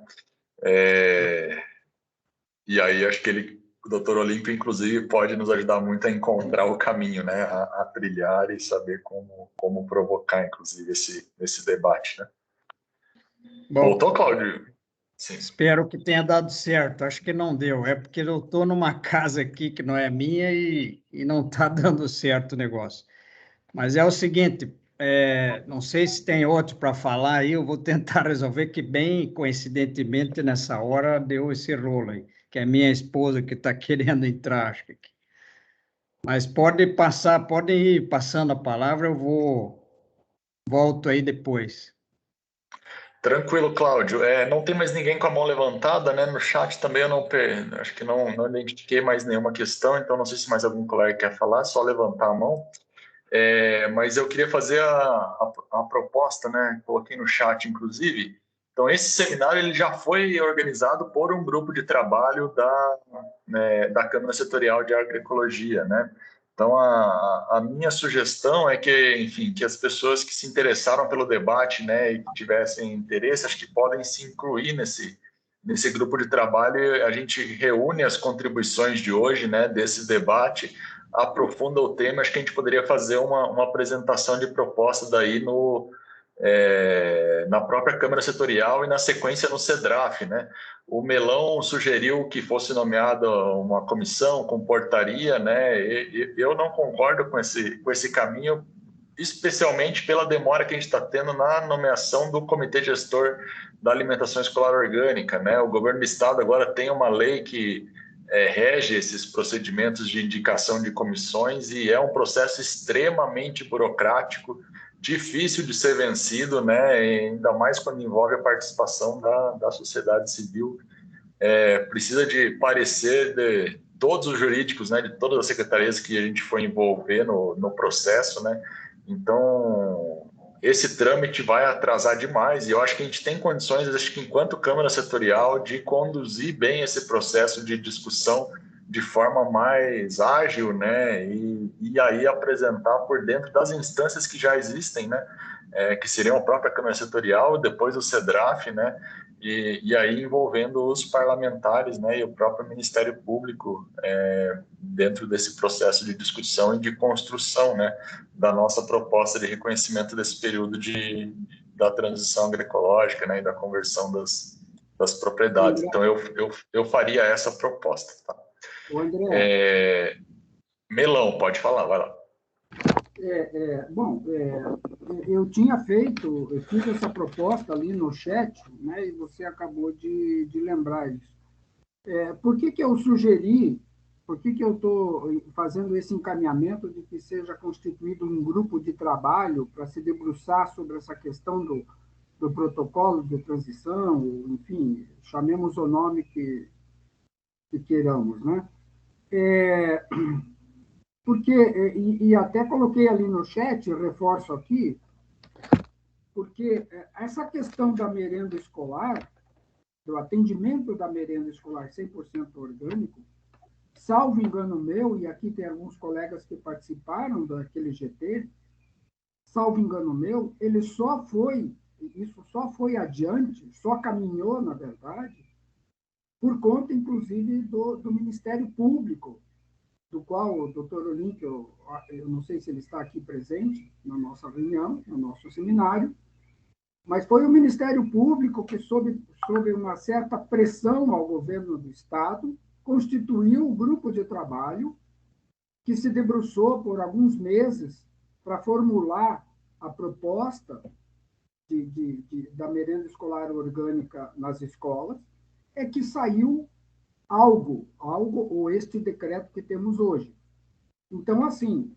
A: E aí acho que o Dr. Olímpio, inclusive, pode nos ajudar muito a encontrar o caminho, né? A trilhar e saber como provocar, inclusive, esse debate, né?
D: Bom,
A: Voltou, Cláudio? Sim.
D: espero que tenha dado certo. Acho que não deu. É porque eu estou numa casa aqui que não é minha e não está dando certo o negócio. Mas é o seguinte, não sei se tem outro para falar aí, eu vou tentar resolver, que bem coincidentemente nessa hora deu esse rolo aí, que é minha esposa que está querendo entrar, acho que. Mas pode ir passando a palavra, volto aí depois.
A: Tranquilo, Cláudio. Não tem mais ninguém com a mão levantada, né? No chat também eu acho que não identifiquei mais nenhuma questão, então não sei se mais algum colega quer falar, só levantar a mão. Mas eu queria fazer a proposta, né? Coloquei no chat, inclusive. Então, esse seminário ele já foi organizado por um grupo de trabalho da Câmara Setorial de Agroecologia, né? Então, a minha sugestão é que, enfim, que as pessoas que se interessaram pelo debate, né, e que tivessem interesse, acho que podem se incluir nesse grupo de trabalho. A gente reúne as contribuições de hoje, né, desse debate, aprofunda o tema. Acho que a gente poderia fazer uma apresentação de proposta daí na própria Câmara Setorial e na sequência no CEDRAF, né? O Melão sugeriu que fosse nomeada uma comissão com portaria, né? Eu não concordo com esse caminho, especialmente pela demora que a gente está tendo na nomeação do Comitê Gestor da Alimentação Escolar Orgânica, né? O governo do estado agora tem uma lei que rege esses procedimentos de indicação de comissões e é um processo extremamente burocrático, difícil de ser vencido, né? Ainda mais quando envolve a participação da sociedade civil. Precisa de parecer de todos os jurídicos, né? De todas as secretarias que a gente for envolver no processo, né? Então, esse trâmite vai atrasar demais e eu acho que a gente tem condições, acho que enquanto Câmara Setorial, de conduzir bem esse processo de discussão de forma mais ágil, né? E aí apresentar por dentro das instâncias que já existem, né? Que seriam a própria Câmara Setorial, depois o CEDRAF, né? E aí envolvendo os parlamentares, né? E o próprio Ministério Público dentro desse processo de discussão e de construção, né? Da nossa proposta de reconhecimento desse período da transição agroecológica, né? E da conversão das propriedades. Então eu faria essa proposta, tá?
B: O André.
A: Melão, pode falar, vai lá.
B: Bom, eu fiz essa proposta ali no chat, né, e você acabou de lembrar isso. Por que eu sugeri, por que eu estou fazendo esse encaminhamento de que seja constituído um grupo de trabalho para se debruçar sobre essa questão do protocolo de transição, enfim, chamemos o nome que queiramos, né? Porque, e até coloquei ali no chat, reforço aqui, porque essa questão da merenda escolar, do atendimento da merenda escolar 100% orgânico, salvo engano meu, e aqui tem alguns colegas que participaram daquele GT, salvo engano meu, isso só foi adiante, só caminhou, na verdade, por conta, inclusive, do Ministério Público, do qual o doutor Olímpio, eu não sei se ele está aqui presente na nossa reunião, no nosso seminário, mas foi o Ministério Público que, sob uma certa pressão ao governo do Estado, constituiu um grupo de trabalho que se debruçou por alguns meses para formular a proposta da merenda escolar orgânica nas escolas, que saiu algo, ou este decreto que temos hoje. Então, assim,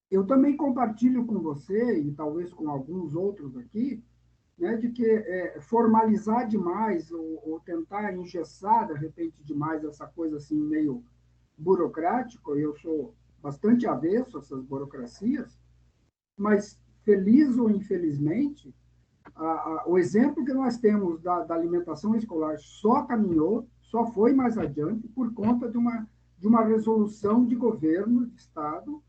B: eu também compartilho com você, e talvez com alguns outros aqui, né, de que formalizar demais ou tentar engessar, de repente, demais essa coisa assim meio burocrática, eu sou bastante avesso a essas burocracias, mas, feliz ou infelizmente, o exemplo que nós temos da alimentação escolar só caminhou, só foi mais adiante por conta de uma resolução de governo, de Estado,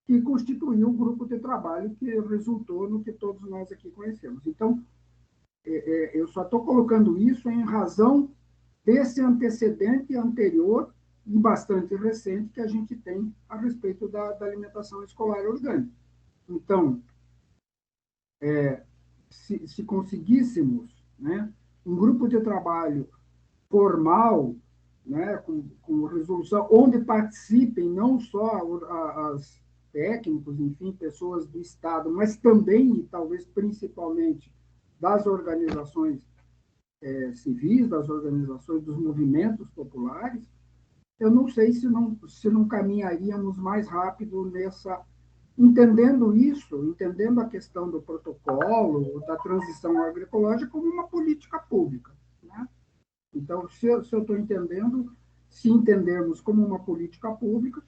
B: que constituiu um grupo de trabalho que resultou no que todos nós aqui conhecemos. Então, eu só estou colocando isso em razão desse antecedente anterior e bastante recente que a gente tem a respeito da alimentação escolar orgânica. Então, se conseguíssemos, né, um grupo de trabalho formal, né, com resolução, onde participem não só as técnicos, enfim, pessoas do Estado, mas também, e talvez principalmente, das organizações civis, das organizações dos movimentos populares, eu não sei se não caminharíamos mais rápido entendendo isso, entendendo a questão do protocolo, da transição agroecológica como uma política pública, né? Então, se eu estou entendendo, se entendermos como uma política pública,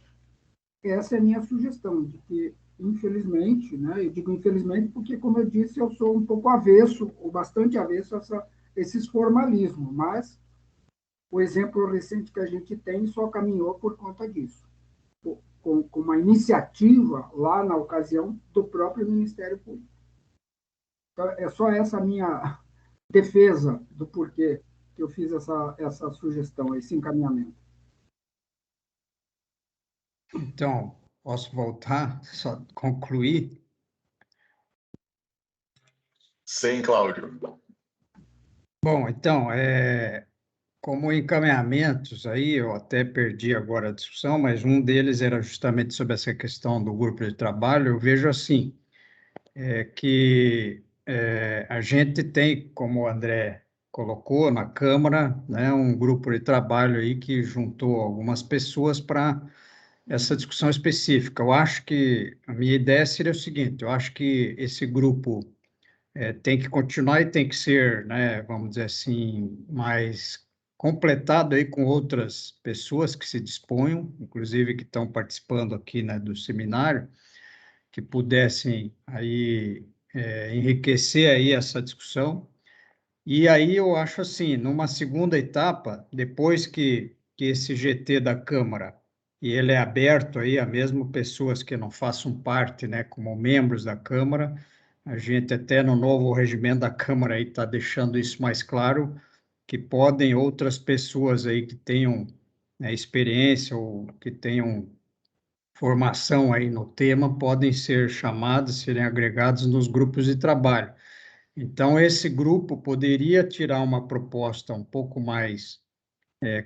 B: essa é a minha sugestão, de que, infelizmente, né, eu digo infelizmente porque, como eu disse, eu sou um pouco avesso, ou bastante avesso a esses formalismos, mas o exemplo recente que a gente tem só caminhou por conta disso, com uma iniciativa, lá na ocasião, do próprio Ministério Público. Então, é só essa minha defesa do porquê que eu fiz essa sugestão, esse encaminhamento.
D: Então, posso voltar, só concluir?
A: Sem Cláudio.
D: Bom, então, como encaminhamentos aí, eu até perdi agora a discussão, mas um deles era justamente sobre essa questão do grupo de trabalho. Eu vejo assim, que a gente tem, como o André colocou na Câmara, né, um grupo de trabalho aí que juntou algumas pessoas para essa discussão específica. Eu acho que a minha ideia seria o seguinte: eu acho que esse grupo tem que continuar e tem que ser, né, vamos dizer assim, mais completado aí com outras pessoas que se disponham, inclusive que estão participando aqui, né, do seminário, que pudessem aí enriquecer aí essa discussão. E aí eu acho assim, numa segunda etapa, depois que esse GT da Câmara, e ele é aberto aí a mesmo pessoas que não façam parte, né, como membros da Câmara, a gente até no novo regimento da Câmara aí está deixando isso mais claro, que podem outras pessoas aí que tenham, né, experiência ou que tenham formação aí no tema, podem ser chamados, serem agregados nos grupos de trabalho. Então, esse grupo poderia tirar uma proposta um pouco mais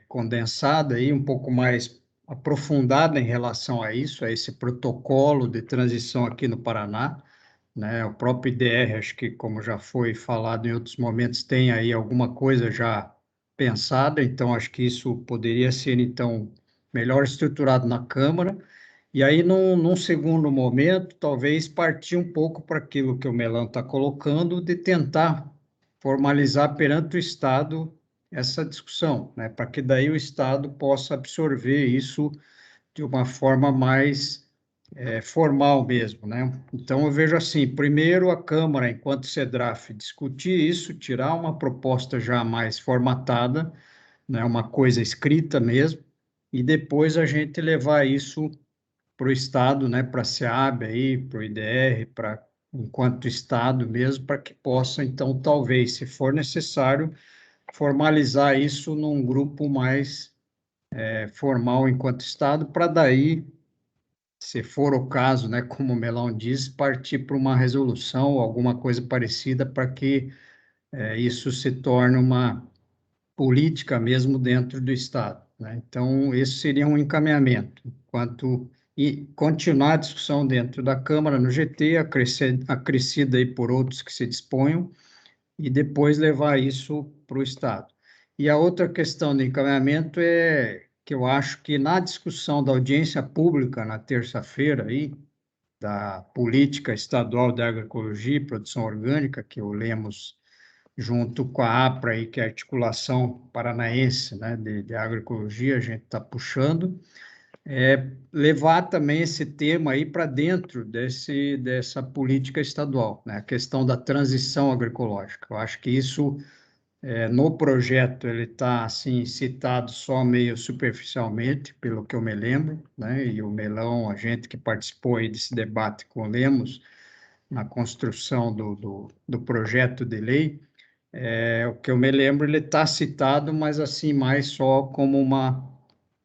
D: condensada, aí, um pouco mais aprofundada em relação a isso, a esse protocolo de transição aqui no Paraná, né? O próprio IDR, acho que, como já foi falado em outros momentos, tem aí alguma coisa já pensada, então acho que isso poderia ser, então, melhor estruturado na Câmara. E aí, num segundo momento, talvez partir um pouco para aquilo que o Melão está colocando, de tentar formalizar perante o Estado essa discussão, né? Para que daí o Estado possa absorver isso de uma forma mais formal mesmo, né? Então, eu vejo assim, primeiro a Câmara, enquanto CEDRAF, discutir isso, tirar uma proposta já mais formatada, né? Uma coisa escrita mesmo, e depois a gente levar isso para o Estado, né, para a SEAB, aí, para o IDR, para enquanto Estado mesmo, para que possa, então, talvez, se for necessário, formalizar isso num grupo mais formal enquanto Estado, para daí, se for o caso, né, como o Melão diz, partir para uma resolução ou alguma coisa parecida para que isso se torne uma política mesmo dentro do Estado, né? Então, esse seria um encaminhamento, enquanto e continuar a discussão dentro da Câmara no GT, acrescida aí por outros que se disponham, e depois levar isso para o Estado. E a outra questão de encaminhamento é que eu acho que na discussão da audiência pública na terça-feira aí, da política estadual da agroecologia e produção orgânica, que o Lemos junto com a APRA, aí, que é a Articulação Paranaense, né, de Agroecologia, a gente está puxando, levar também esse tema aí para dentro dessa política estadual, né, a questão da transição agroecológica. Eu acho que isso, no projeto, ele está, assim, citado só meio superficialmente, pelo que eu me lembro, né, e o Melão, a gente que participou aí desse debate com o Lemos, na construção do projeto de lei, o que eu me lembro, ele está citado, mas assim, mais só como uma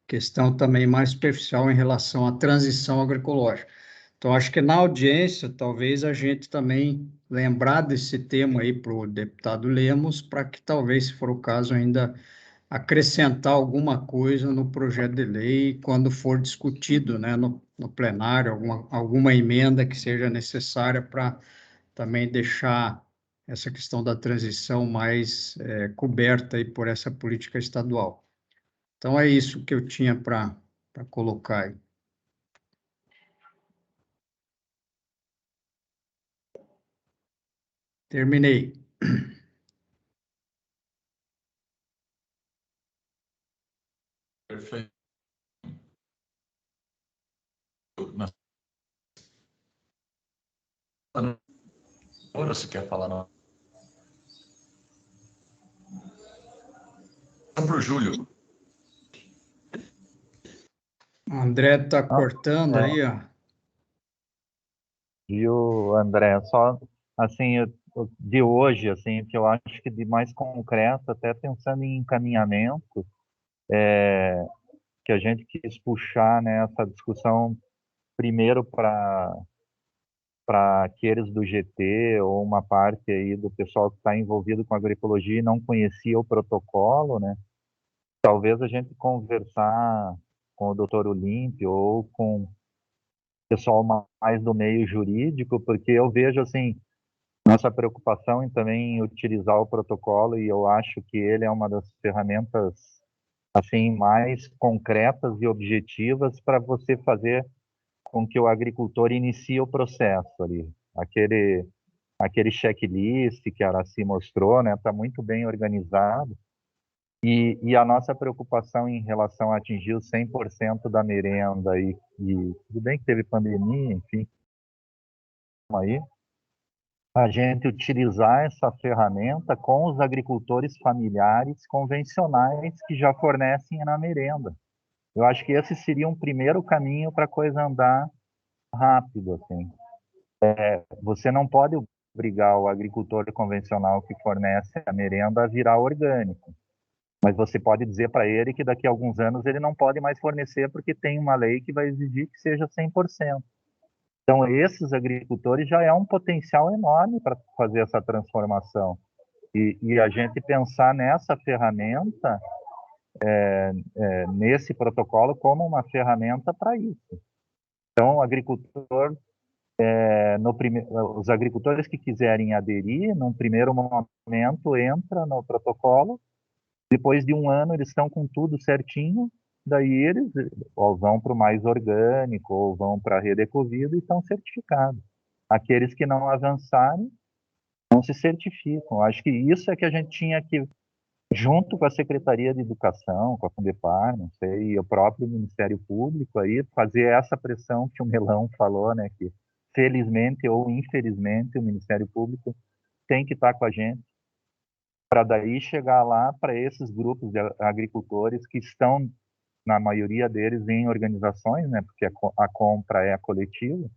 D: questão também mais superficial em relação à transição agroecológica. Então, acho que na audiência, talvez a gente também lembrar desse tema aí para o deputado Lemos, para que talvez, se for o caso, ainda acrescentar alguma coisa no projeto de lei quando for discutido, né, no plenário, alguma emenda que seja necessária para também deixar essa questão da transição mais coberta aí por essa política estadual. Então, é isso que eu tinha para colocar aí. Terminei.
A: Perfeito. Ou você quer falar não? Para o Júlio.
D: O André está cortando aí, ó.
G: Viu, André? Só, assim, de hoje, assim, que eu acho que de mais concreto, até pensando em encaminhamento, que a gente quis puxar, né, essa discussão primeiro para para aqueles do GT ou uma parte aí do pessoal que está envolvido com agroecologia e não conhecia o protocolo, né? Talvez a gente conversar com o Dr. Olímpio ou com o pessoal mais do meio jurídico, porque eu vejo, assim, nossa preocupação em também utilizar o protocolo, e eu acho que ele é uma das ferramentas, assim, mais concretas e objetivas para você fazer com que o agricultor inicie o processo ali. Aquele checklist que a Aracy mostrou, né, está muito bem organizado. E a nossa preocupação em relação a atingir os 100% da merenda, e tudo bem que teve pandemia, enfim, aí, a gente utilizar essa ferramenta com os agricultores familiares convencionais que já fornecem na merenda. Eu acho que esse seria um primeiro caminho para a coisa andar rápido, assim. Você não pode obrigar o agricultor convencional que fornece a merenda a virar orgânico, mas você pode dizer para ele que daqui a alguns anos ele não pode mais fornecer porque tem uma lei que vai exigir que seja 100%. Então, esses agricultores já é um potencial enorme para fazer essa transformação. E a gente pensar nessa ferramenta, nesse protocolo, como uma ferramenta para isso. Então, o agricultor, os agricultores que quiserem aderir, num primeiro momento, entra no protocolo. Depois de um ano, eles estão com tudo certinho. Daí eles ou vão para o mais orgânico, ou vão para a rede Ecovida e estão certificados. Aqueles que não avançarem, não se certificam. Acho que isso é que a gente tinha que, junto com a Secretaria de Educação, com a Fundepar, não sei, e o próprio Ministério Público, aí, fazer essa pressão que o Melão falou, né, que felizmente ou infelizmente o Ministério Público tem que estar com a gente, para daí chegar lá para esses grupos de agricultores que estão, na maioria deles, em organizações, né, porque a compra é coletiva,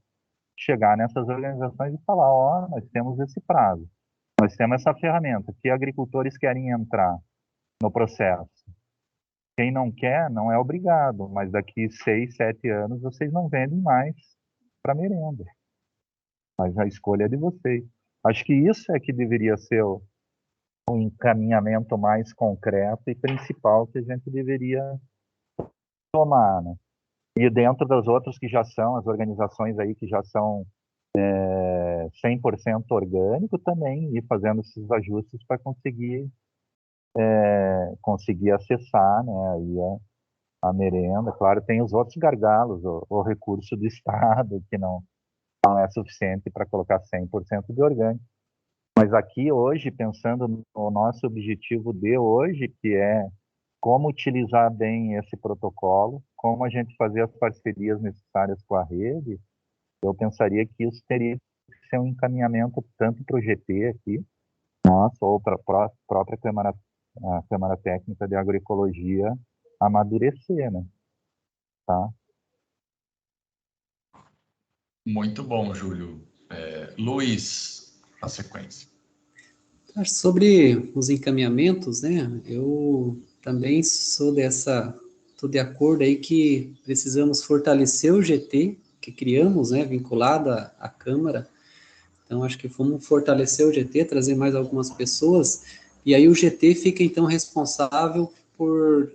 G: chegar nessas organizações e falar, ó, nós temos esse prazo, nós temos essa ferramenta, que agricultores querem entrar no processo. Quem não quer, não é obrigado, mas daqui 6, 7 anos vocês não vendem mais para merenda. Mas a escolha é de vocês. Acho que isso é que deveria ser um encaminhamento mais concreto e principal que a gente deveria tomar, né? E dentro das outras que já são, as organizações aí que já são 100% orgânico também, ir fazendo esses ajustes para conseguir acessar, né, aí a merenda. Claro, tem os outros gargalos, o recurso do Estado, que não é suficiente para colocar 100% de orgânico. Mas aqui hoje, pensando no nosso objetivo de hoje, que é como utilizar bem esse protocolo, como a gente fazer as parcerias necessárias com a rede, eu pensaria que isso teria que ser um encaminhamento tanto para o GT aqui, nossa, ou para a própria Câmara Técnica de Agroecologia amadurecer, né? Tá?
H: Muito bom, Júlio. Luiz, a sequência.
E: Sobre os encaminhamentos, né, eu também estou de acordo aí que precisamos fortalecer o GT, que criamos, né, vinculado à Câmara. Então, acho que vamos fortalecer o GT, trazer mais algumas pessoas, e aí o GT fica, então, responsável por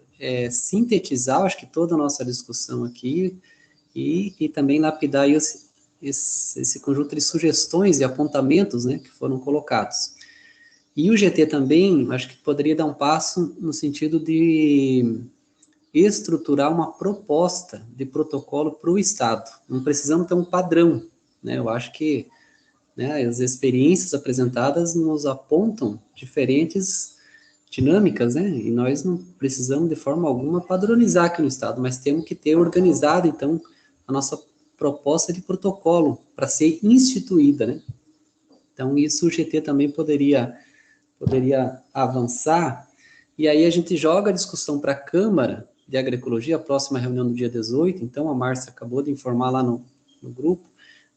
E: sintetizar, acho que toda a nossa discussão aqui, e também lapidar aí esse conjunto de sugestões e apontamentos, né, que foram colocados. E o GT também, acho que poderia dar um passo no sentido de estruturar uma proposta de protocolo para o Estado. Não precisamos ter um padrão, né? Eu acho que, né, as experiências apresentadas nos apontam diferentes dinâmicas, né? E nós não precisamos, de forma alguma, padronizar aqui no Estado, mas temos que ter organizado, então, a nossa proposta de protocolo para ser instituída, né? Então, isso o GT também poderia avançar, e aí a gente joga a discussão para a Câmara de Agroecologia, a próxima reunião do dia 18, então a Márcia acabou de informar lá no grupo,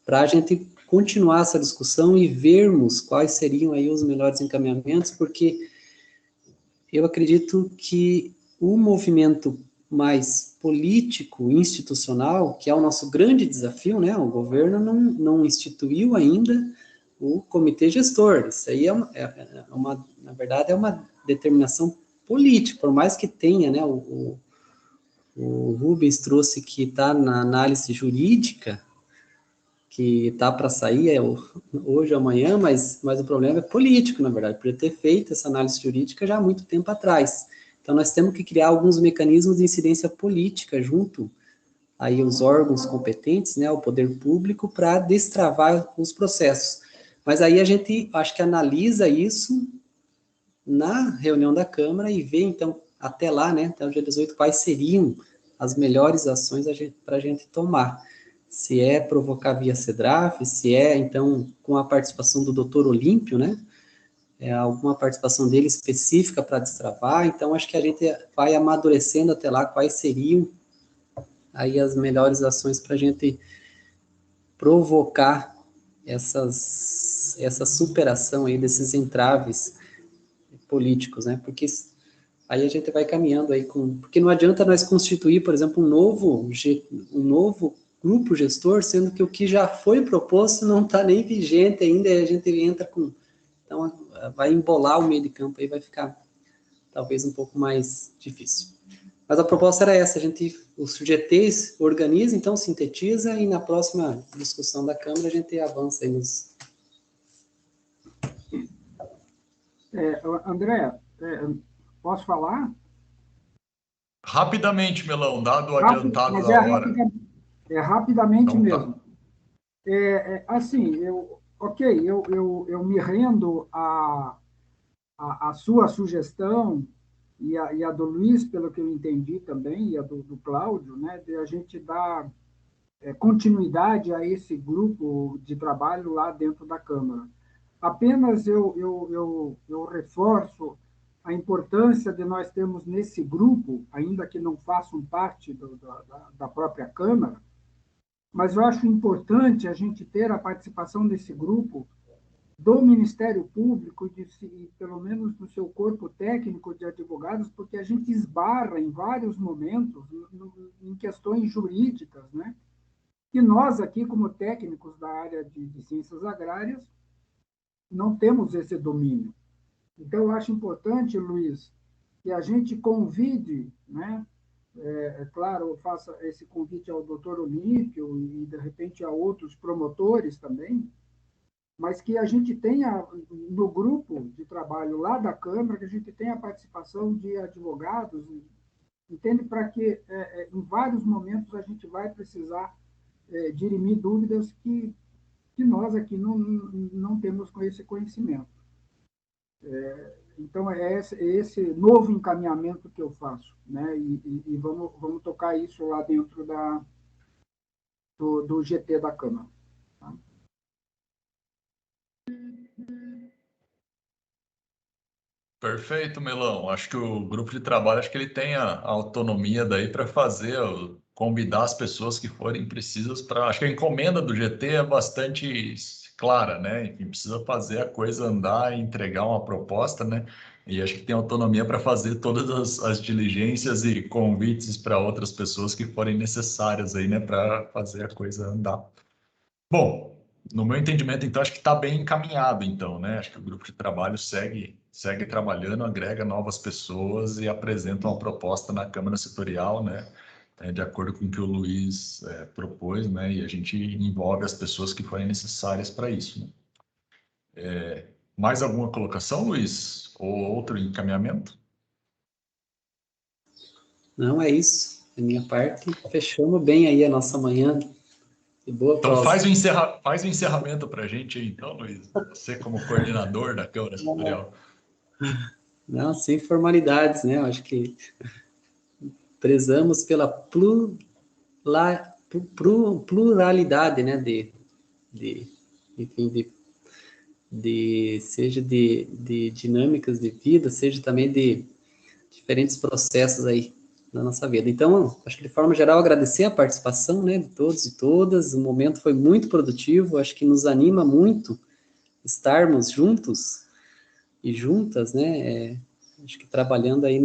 E: para a gente continuar essa discussão e vermos quais seriam aí os melhores encaminhamentos, porque eu acredito que o movimento mais político, institucional, que é o nosso grande desafio, né? O governo não instituiu ainda o comitê gestor. Isso aí na verdade, é uma determinação política, por mais que tenha, né? O Rubens trouxe que está na análise jurídica, que está para sair hoje ou amanhã, mas o problema é político, na verdade, por ter feito essa análise jurídica já há muito tempo atrás. Então, nós temos que criar alguns mecanismos de incidência política junto aí os órgãos competentes, né, o poder público, para destravar os processos. Mas aí a gente, acho que analisa isso na reunião da Câmara e vê, então, até lá, né, até o dia 18, quais seriam as melhores ações para a gente tomar. Se é provocar via CEDRAF, se é, então, com a participação do Dr. Olímpio, né, alguma participação dele específica para destravar. Então, acho que a gente vai amadurecendo até lá quais seriam aí as melhores ações para a gente provocar essa superação aí desses entraves políticos, né? Porque aí a gente vai caminhando aí porque não adianta nós constituir, por exemplo, um novo grupo gestor, sendo que o que já foi proposto não está nem vigente ainda, e a gente entra com... Então, vai embolar o meio de campo aí, vai ficar talvez um pouco mais difícil. Mas a proposta era essa, os GTs organiza, então sintetiza, e na próxima discussão da Câmara a gente avança aí nos...
B: André, posso falar?
H: Rapidamente, Melão, dado o adiantado da hora.
B: Rapidamente
H: então,
B: mesmo. Assim, eu me rendo à sua sugestão e a do Luiz, pelo que eu entendi também, e a do Cláudio, né, de a gente dar continuidade a esse grupo de trabalho lá dentro da Câmara. Apenas eu reforço a importância de nós termos nesse grupo, ainda que não façam parte da própria Câmara, mas eu acho importante a gente ter a participação desse grupo do Ministério Público, pelo menos do seu corpo técnico de advogados, porque a gente esbarra em vários momentos em questões jurídicas, né? E nós aqui, como técnicos da área de ciências agrárias, não temos esse domínio. Então, eu acho importante, Luiz, que a gente convide, né? Claro, eu faço esse convite ao doutor Olímpio e, de repente, a outros promotores também, mas que a gente tenha, no grupo de trabalho lá da Câmara, que a gente tenha a participação de advogados, entende? Para que, em vários momentos, a gente vai precisar dirimir dúvidas que nós aqui não temos esse conhecimento. Então, é esse novo encaminhamento que eu faço, né? E vamos tocar isso lá dentro do GT da Câmara. Tá?
H: Perfeito, Melão. Acho que o grupo de trabalho, acho que ele tem a autonomia daí para fazer, convidar as pessoas que forem precisas para... Acho que a encomenda do GT é bastante clara, né? Enfim, precisa fazer a coisa andar e entregar uma proposta, né? E acho que tem autonomia para fazer todas as diligências e convites para outras pessoas que forem necessárias aí, né? Para fazer a coisa andar. Bom, no meu entendimento, então, acho que está bem encaminhado, então, né? Acho que o grupo de trabalho segue trabalhando, agrega novas pessoas e apresenta uma proposta na Câmara Setorial, né? De acordo com o que o Luiz propôs, né? E a gente envolve as pessoas que forem necessárias para isso, né? Mais alguma colocação, Luiz? Ou outro encaminhamento?
E: Não, é isso. Da minha parte, fechamos bem aí a nossa manhã. E boa
H: Então
E: prosa.
H: faz o encerramento para a gente aí, então, Luiz. Você como coordenador da Câmara Setorial.
E: Não, sem formalidades, né? Eu acho que prezamos pela pluralidade, né? Enfim, seja de dinâmicas de vida, seja também de diferentes processos aí na nossa vida. Então, acho que de forma geral agradecer a participação, né, de todos e todas. O momento foi muito produtivo, acho que nos anima muito estarmos juntos e juntas, né, acho que trabalhando aí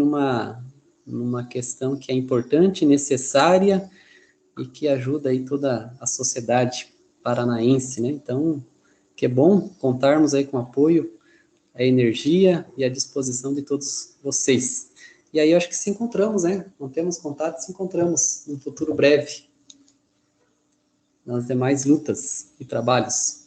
E: numa questão que é importante, necessária e que ajuda aí toda a sociedade paranaense, né? Então, que é bom contarmos aí com o apoio, a energia e a disposição de todos vocês. E aí eu acho que se encontramos, né? Mantemos contato, se encontramos no futuro breve, nas demais lutas e trabalhos.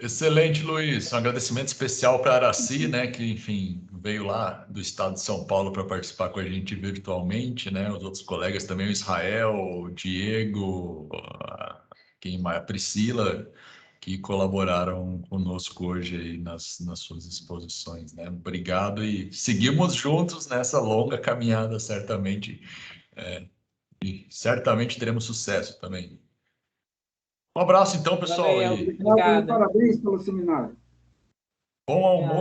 H: Excelente, Luiz. Um agradecimento especial para a Araci, né, que, enfim, veio lá do estado de São Paulo para participar com a gente virtualmente, né? Os outros colegas também, o Israel, o Diego, a Priscila, que colaboraram conosco hoje aí nas suas exposições, né? Obrigado e seguimos juntos nessa longa caminhada, certamente. E certamente teremos sucesso também. Um abraço, então, pessoal.
C: Valeu,
H: E
C: obrigada.
B: Parabéns pelo seminário.
H: bom almoço.